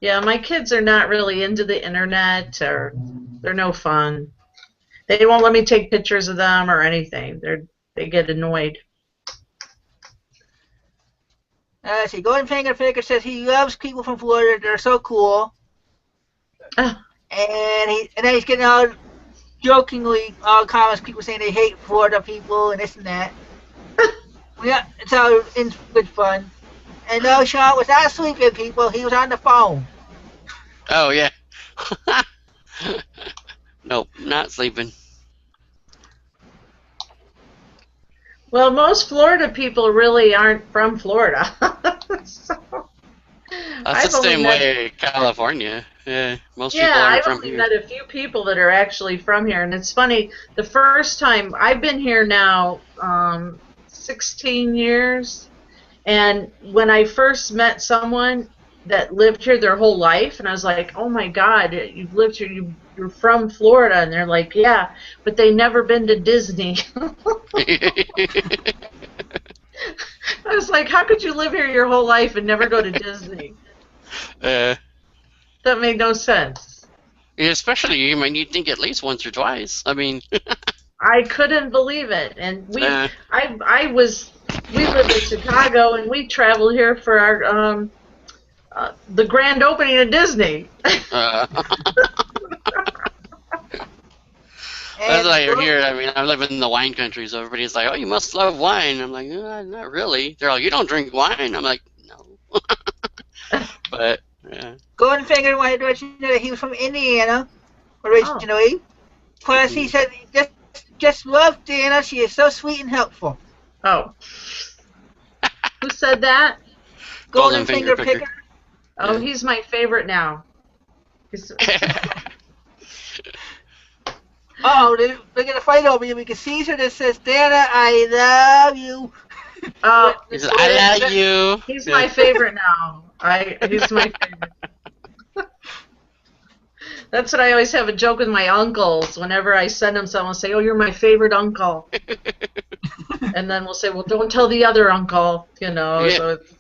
Yeah, my kids are not really into the internet, or they're no fun. They won't let me take pictures of them or anything. They get annoyed. Let's see. Golden Finger Faker says he loves people from Florida. They're so cool. And then he's getting all jokingly all comments, people saying they hate Florida people and this and that. Yeah, it's all in good fun. And no, Sean was not sleeping, people. He was on the phone. Oh, yeah. Nope, not sleeping. Well, most Florida people really aren't from Florida. So, That's the same way in California. Yeah, most people aren't from here. I've only met a few people that are actually from here. And it's funny, the first time, I've been here now 16 years. And when I first met someone that lived here their whole life, and I was like, "Oh my God, you've lived here, you're from Florida," and they're like, "Yeah, but they never been to Disney." I was like, "How could you live here your whole life and never go to Disney?" That made no sense. Especially, I mean, you'd think at least once or twice. I mean, I couldn't believe it, and we lived in Chicago, and we traveled here for our the grand opening of Disney. That's why you're here. I mean, I live in the wine country, so everybody's like, "Oh, you must love wine." I'm like, "Not really." They're like, "You don't drink wine?" I'm like, "No." But yeah. Golden Finger wanted to let you know that he was from Indiana originally. Plus, he said he just loved Danna. She is so sweet and helpful. Oh. Who said that? Golden Finger Picker. Oh, he's my favorite now. Oh, they're going to fight over you because Caesar that says, "Danna, I love you." Oh, I love you. He's my favorite now. He's my favorite. That's what I always have a joke with my uncles. Whenever I send them something, I'll say, "Oh, you're my favorite uncle." And then we'll say, "Well, don't tell the other uncle," you know. Yeah. So it's...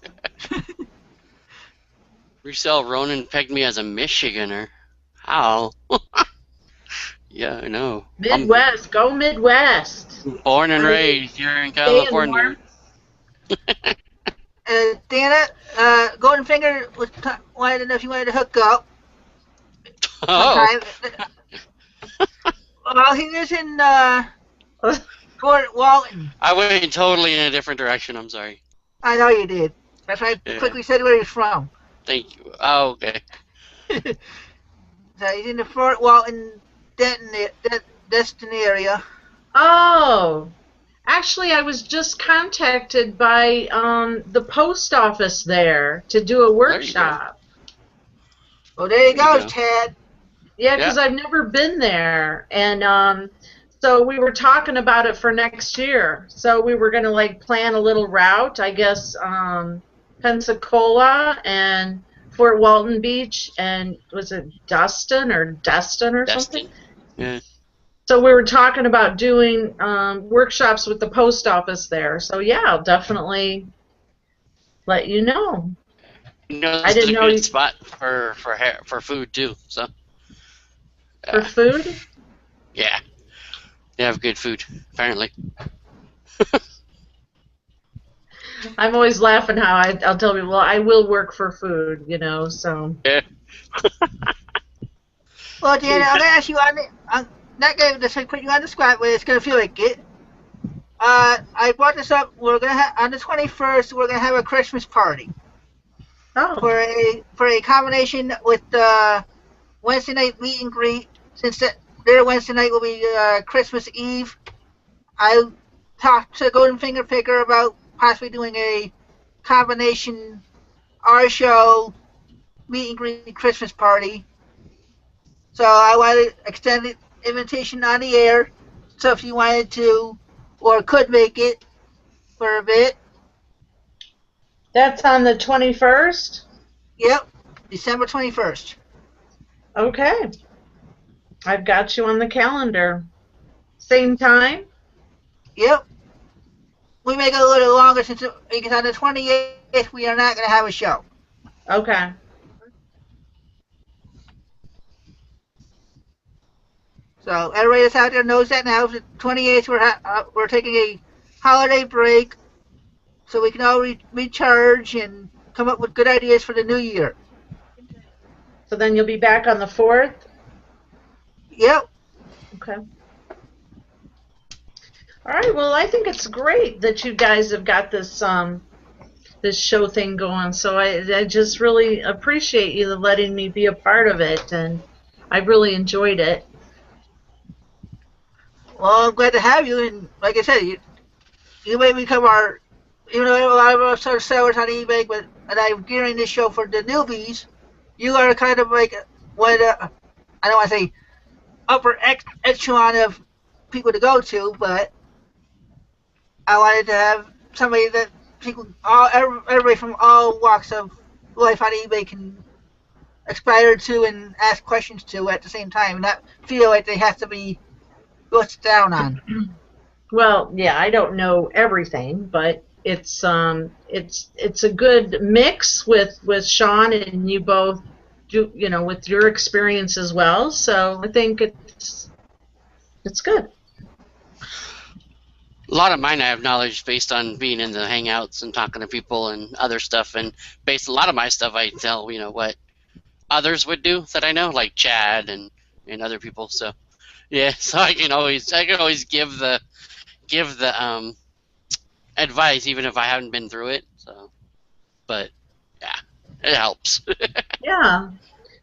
Rochelle Ronan pegged me as a Michiganer. How? Yeah, I know. Midwest, go Midwest. Born and raised here in California. Danna, Golden Finger wanted to know if you wanted to hook up. Oh. Well, he lives in Fort Walton. I went totally in a different direction. I'm sorry. I know you did. That's why I quickly said where he's from. Thank you. Oh, okay. So he's in the Fort Walton, Destin area. Oh. Actually, I was just contacted by the post office there to do a workshop. Well, there you go, Ted. Yeah, because I've never been there, and so we were talking about it for next year. So we were going to plan a little route, I guess, Pensacola and Fort Walton Beach, and was it Destin or something? Yeah. So we were talking about doing workshops with the post office there. So yeah, I'll definitely let you know. You know, I didn't know a good spot for food too. So. For food? Yeah. They have good food, apparently. I'm always laughing how I'll tell people, well, I will work for food, you know, so. Yeah. Well, Danna, I'm going to ask you, I'm not going to put you on the spot, but it's going to feel like it. I brought this up, we're going to have, on the 21st, we're going to have a Christmas party. Oh, for a combination with the Wednesday night meet and greet. Since their Wednesday night will be Christmas Eve, I talked to Golden Finger Picker about possibly doing a combination our show meet and greet Christmas party. So I wanted to extend the invitation on the air. So if you wanted to or could make it for a bit, that's on the 21st? yep, December 21st. Okay. I've got you on the calendar. Same time? Yep. We make it a little longer because on the 28th we are not going to have a show. Okay. So everybody that's out there knows that now. The 28th we're taking a holiday break so we can all recharge and come up with good ideas for the new year. So then you'll be back on the 4th? Yep. Okay. All right. Well, I think it's great that you guys have got this this show thing going. So I just really appreciate you letting me be a part of it, and I really enjoyed it. Well, I'm glad to have you, and like I said, you may become our. Even though a lot of us are sellers on eBay, and I'm gearing this show for the newbies, you are kind of like one of the, I don't want to say upper echelon of people to go to, but I wanted to have somebody that everybody from all walks of life on eBay can aspire to and ask questions to at the same time, and not feel like they have to be looked down on. Well, yeah, I don't know everything, but it's a good mix with Sean, and you both do, with your experience as well. So I think it's good. A lot of mine I have knowledge based on being in the hangouts and talking to people and other stuff, and based a lot of my stuff I tell what others would do that I know, like Chad and other people. So yeah, so I can always give the advice even if I haven't been through it. So, but yeah, it helps. Yeah,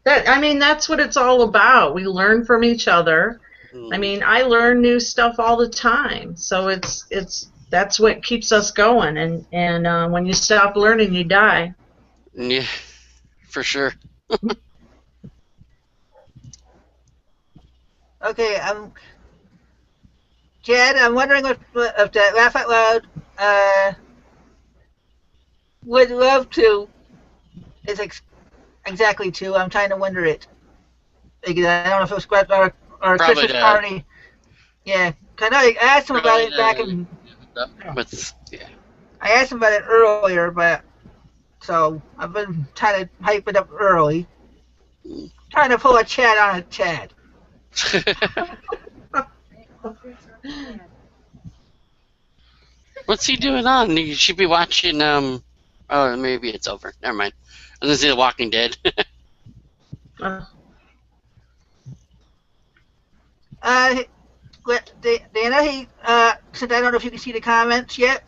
that's what it's all about. We learn from each other. I learn new stuff all the time. So that's what keeps us going. And when you stop learning, you die. Yeah, for sure. Okay, Chad, I'm wondering if that Laugh Out Loud would love to is exactly to. I'm trying to wonder it. I don't know if it was our Christmas party. Yeah, I asked him about it back in. I asked him about it earlier, but so I've been trying to hype it up early. Trying to pull a Chad on a Chad. What's he doing on? He should be watching. Oh, maybe it's over. Never mind. I'm gonna see The Walking Dead. Danna, since I don't know if you can see the comments yet.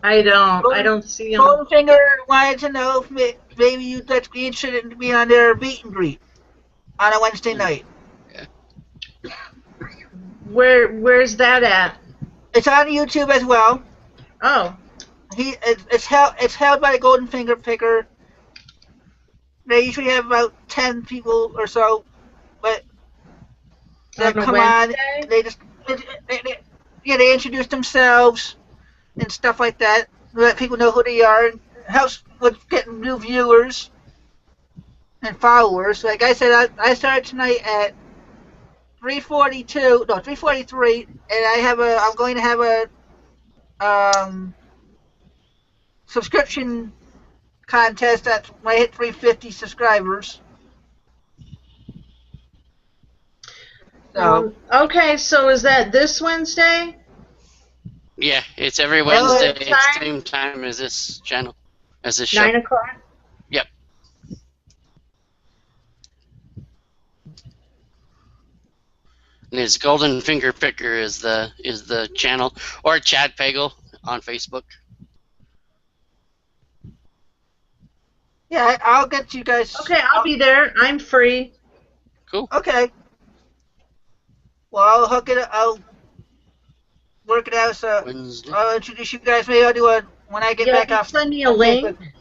I don't see them. Golden Finger wanted to know if maybe you'd be interested in being on their meet and greet on a Wednesday night. Yeah. Where's that at? It's on YouTube as well. Oh. It's held by the Golden Finger Picker. They usually have about 10 people or so, but they come on. They just they introduce themselves and stuff like that. Let people know who they are. And helps with getting new viewers and followers. Like I said, I started tonight at 3:43, and I'm going to have a subscription contest that when I hit 350 subscribers. So okay, so is that this Wednesday? Yeah, it's every Wednesday at the same time as this channel, as this show. 9 o'clock? Yep. And it's Golden Finger Picker is the channel, or Chad Pagel on Facebook. Yeah, I'll get you guys. Okay, I'll be there. I'm free. Cool. Okay. Well, I'll hook it. I'll work it out. So Wednesday. I'll introduce you guys. Maybe I'll do it when I get Yeah, back you off send me a on link. Facebook.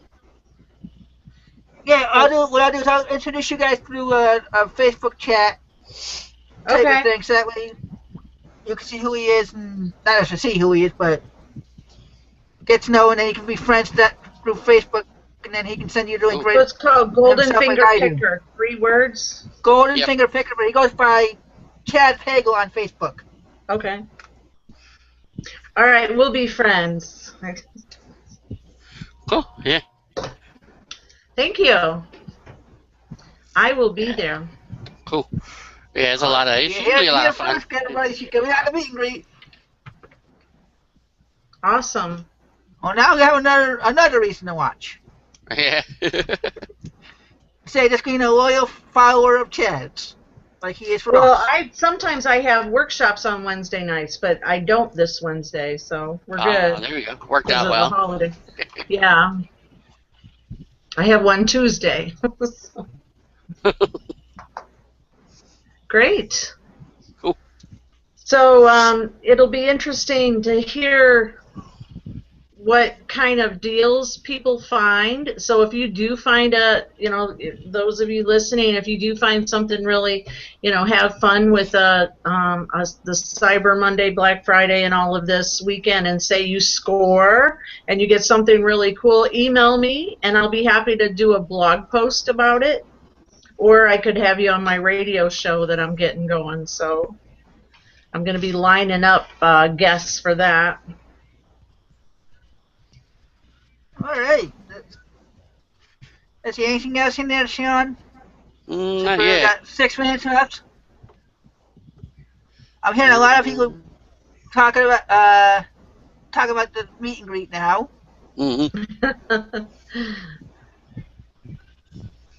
Yeah, I'll do. What I'll do is I'll introduce you guys through a Facebook chat type of Okay. thing. So that way you can see who he is, and not just to see who he is, but get to know, and then you can be friends through Facebook, and then he can send you really Cool. So great it's called Golden himself Finger like I do. Picker. 3 words. Golden Yep. Finger Picker, but he goes by Chad Pagel on Facebook. Okay. All right, we'll be friends. Cool. Yeah. Thank you. I will be there. Cool. Yeah, it's a lot of. It's Yeah, usually a lot here of fun. first, everybody should come out to meet and greet. Awesome. Well, now we have another reason to watch. Yeah. Say, just being a loyal follower of Chad's, like he is for Well, us. sometimes I have workshops on Wednesday nights, but I don't this Wednesday, so we're good. There we go. Worked Because out of well. the holiday. Yeah. I have one Tuesday. Great. Cool. So it'll be interesting to hear what kind of deals people find. So if you do find those of you listening, if you do find something really, have fun with the Cyber Monday, Black Friday, and all of this weekend, and say you score and you get something really cool, email me, and I'll be happy to do a blog post about it. Or I could have you on my radio show that I'm getting going. So I'm going to be lining up guests for that. All right. Let's see, anything else in there, Sean? Not We yet. got 6 minutes left. I'm hearing a lot of people talking about the meet and greet now. Mm-hmm.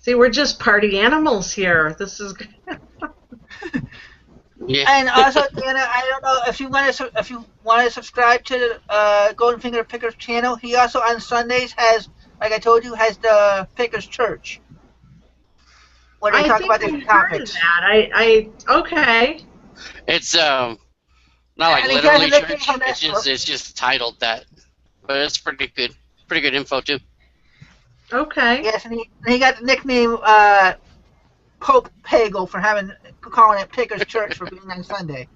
See, we're just party animals here. This is Yeah. And also, Danna, I don't know if you want to subscribe to the Golden Finger Pickers channel. He also on Sundays has, like I told you, has the Pickers Church, where they talk about different topics. I okay. It's not like And he literally doesn't church. look at that It's just titled that, but it's pretty good. Pretty good info too. Okay. Yes, and he got the nickname Pope Pagel for calling it Pickers Church for being on Sunday.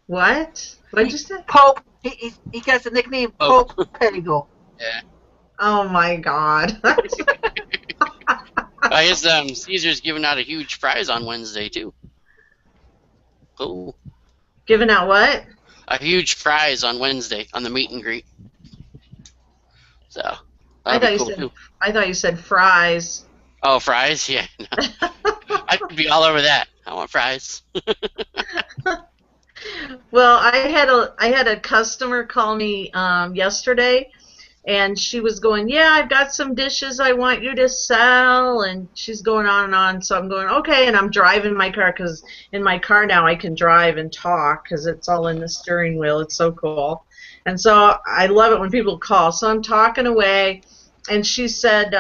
What? What'd you say? Pope. He gets the nickname Pope Pagel. Yeah. Oh my God. I guess Caesar's giving out a huge prize on Wednesday too. Cool. Giving out what? A huge prize on Wednesday on the meet and greet. So I that'd thought be cool too. I thought you said fries. Oh, fries? Yeah. No. I could be all over that. I want fries. Well, I had a customer call me yesterday, and she was going, "Yeah, I've got some dishes I want you to sell," and she's going on and on. So I'm going, "Okay," and I'm driving my car because in my car now I can drive and talk because it's all in the steering wheel. It's so cool, and so I love it when people call. So I'm talking away, and she said,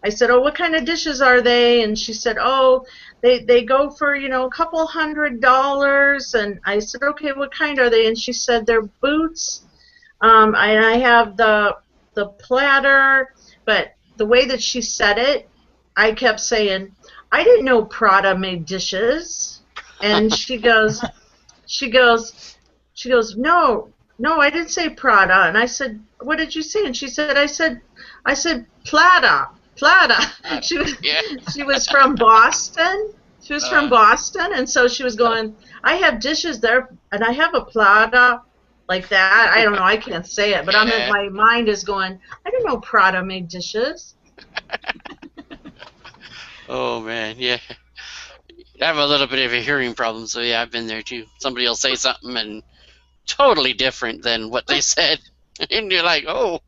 I said, "Oh, what kind of dishes are they?" And she said, "Oh, they go for, a couple $100s." And I said, "Okay, what kind are they?" And she said, "They're boots. And I have the platter." But the way that she said it, I kept saying, "I didn't know Prada made dishes." And she goes, "No, I didn't say Prada." And I said, "What did you say?" And she said, I said Plata. She was from Boston. She was from Boston, and so she was going, "I have dishes there, and I have a Plata like that." I don't know. I can't say it, but my mind is going, "I didn't know Prada made dishes." Oh man, yeah. I have a little bit of a hearing problem, so yeah, I've been there too. Somebody will say something and totally different than what they said, and you're like, "Oh,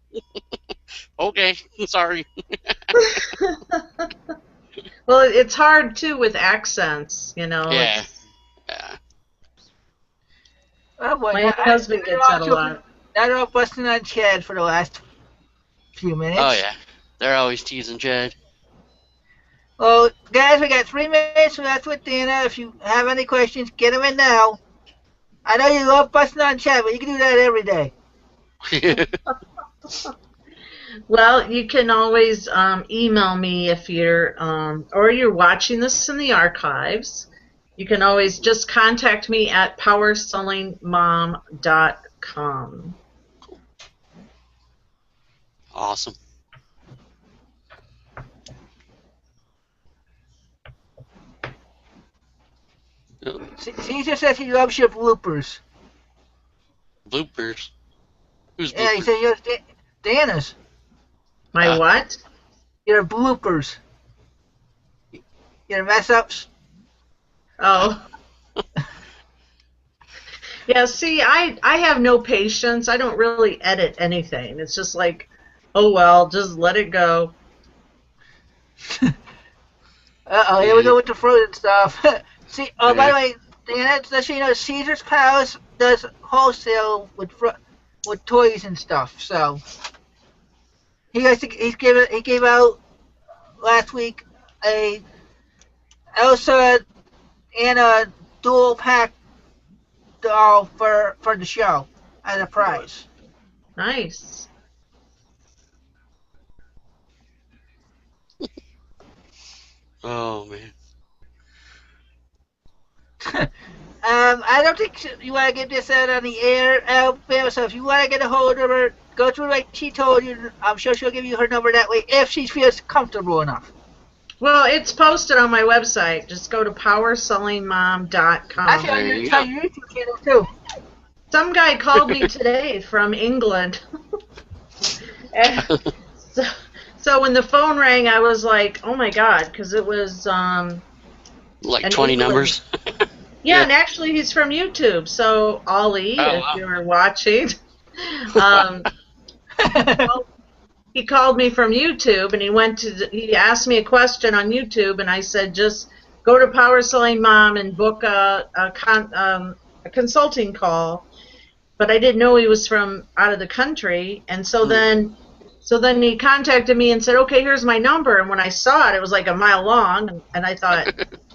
okay, sorry." Well, it's hard too with accents, Yeah. Oh boy, My husband gets that a lot. I don't know busting on Chad for the last few minutes. Oh, yeah. They're always teasing Chad. Well, guys, we got 3 minutes left with Danna. If you have any questions, get them in now. I know you love busting on chat, but you can do that every day. Well, you can always email me if you're, or you're watching this in the archives. You can always just contact me at powersellingmom.com. Awesome. Caesar says he loves your bloopers. Bloopers? Who's bloopers? Yeah, he said you're Danna's. My what? Your bloopers. Your mess ups. Oh. Yeah, see, I have no patience. I don't really edit anything. It's just like, oh well, just let it go. Uh-oh, here we go with the frozen stuff. See, oh, by the way, Danna, just so you know, Caesar's Palace does wholesale with toys and stuff. So he gave out last week a Elsa and a dual pack doll for the show as a prize. Nice. Oh, man. I don't think you want to get this out on the air, Alabama, so if you want to get a hold of her, go through like she told you. I'm sure she'll give you her number that way if she feels comfortable enough. Well, it's posted on my website. Just go to powersellingmom.com. Actually, on your YouTube channel, too. Some guy called me today from England. And so when the phone rang, I was like, oh my God, because it was... like 20 numbers? Yeah, and actually he's from YouTube. So, Ollie, if you're watching... he called me from YouTube, and he asked me a question on YouTube, and I said, just go to Power Selling Mom and book a consulting call. But I didn't know he was from out of the country, and so then he contacted me and said, okay, here's my number. And when I saw it, it was like a mile long, and I thought,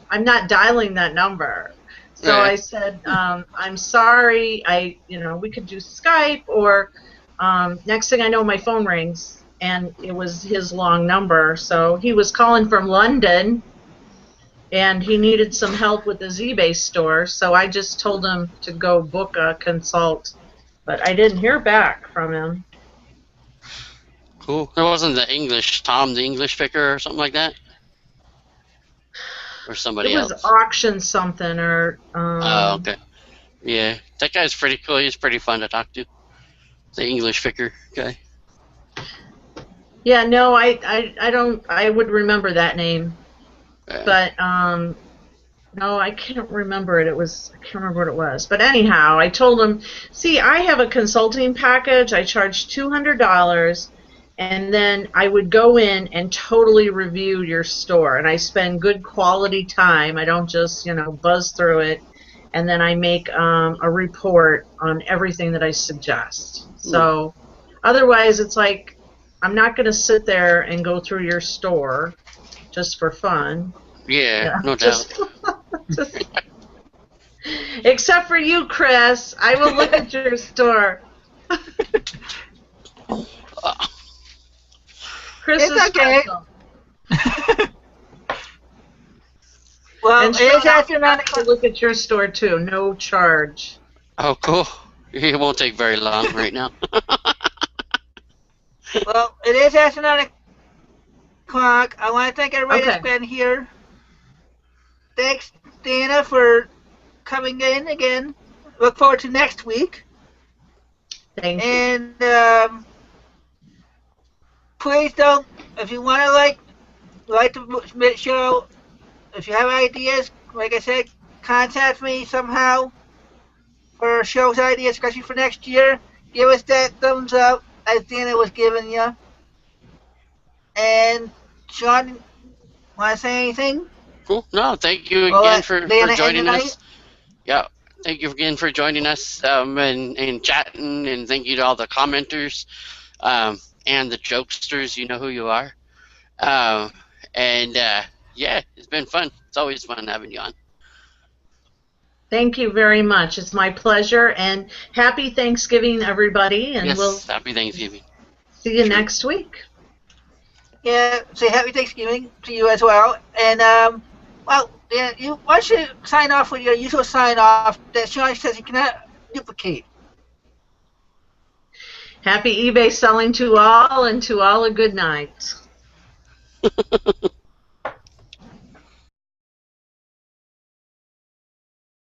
I'm not dialing that number. So I said, I'm sorry, we could do Skype, or next thing I know, my phone rings. And it was his long number. So he was calling from London, and he needed some help with his eBay store. So I just told him to go book a consult, but I didn't hear back from him. Cool. It wasn't Tom the English picker or something like that? Or somebody else? It was auction something or... oh, okay. Yeah, that guy's pretty cool. He's pretty fun to talk to. The English picker guy. Yeah, no, I would remember that name, but no, I can't remember it. I can't remember what it was. But anyhow, I told him, see, I have a consulting package. I charge $200, and then I would go in and totally review your store, and I spend good quality time. I don't just buzz through it, and then I make a report on everything that I suggest. So otherwise, it's like, I'm not going to sit there and go through your store just for fun. Yeah, no doubt. Except for you, Chris. I will look at your store. Chris is okay. Well, and it is astronomical. To look at your store, too. No charge. Oh, cool. It won't take very long right now. Well, it is after 9 o'clock. I want to thank everybody that's been here. Thanks, Danna, for coming in again. Look forward to next week. Thank you. And please don't, if you want to like the show, if you have ideas, like I said, contact me somehow for show's ideas, especially for next year. Give us that thumbs up, as Danna was giving you. And Sean, want to say anything? Cool. No, thank you again for joining us. Yeah, thank you again for joining us and chatting, and thank you to all the commenters. and the jokesters, you know who you are. And yeah, it's been fun. It's always fun having you on. Thank you very much. It's my pleasure, and happy Thanksgiving, everybody, and Yes, we'll happy Thanksgiving. see you True. next week. Yeah, say happy Thanksgiving to you as well. And well, yeah, why don't you sign off with your usual sign off that Sean says you cannot duplicate. Happy eBay selling to all, and to all a good night.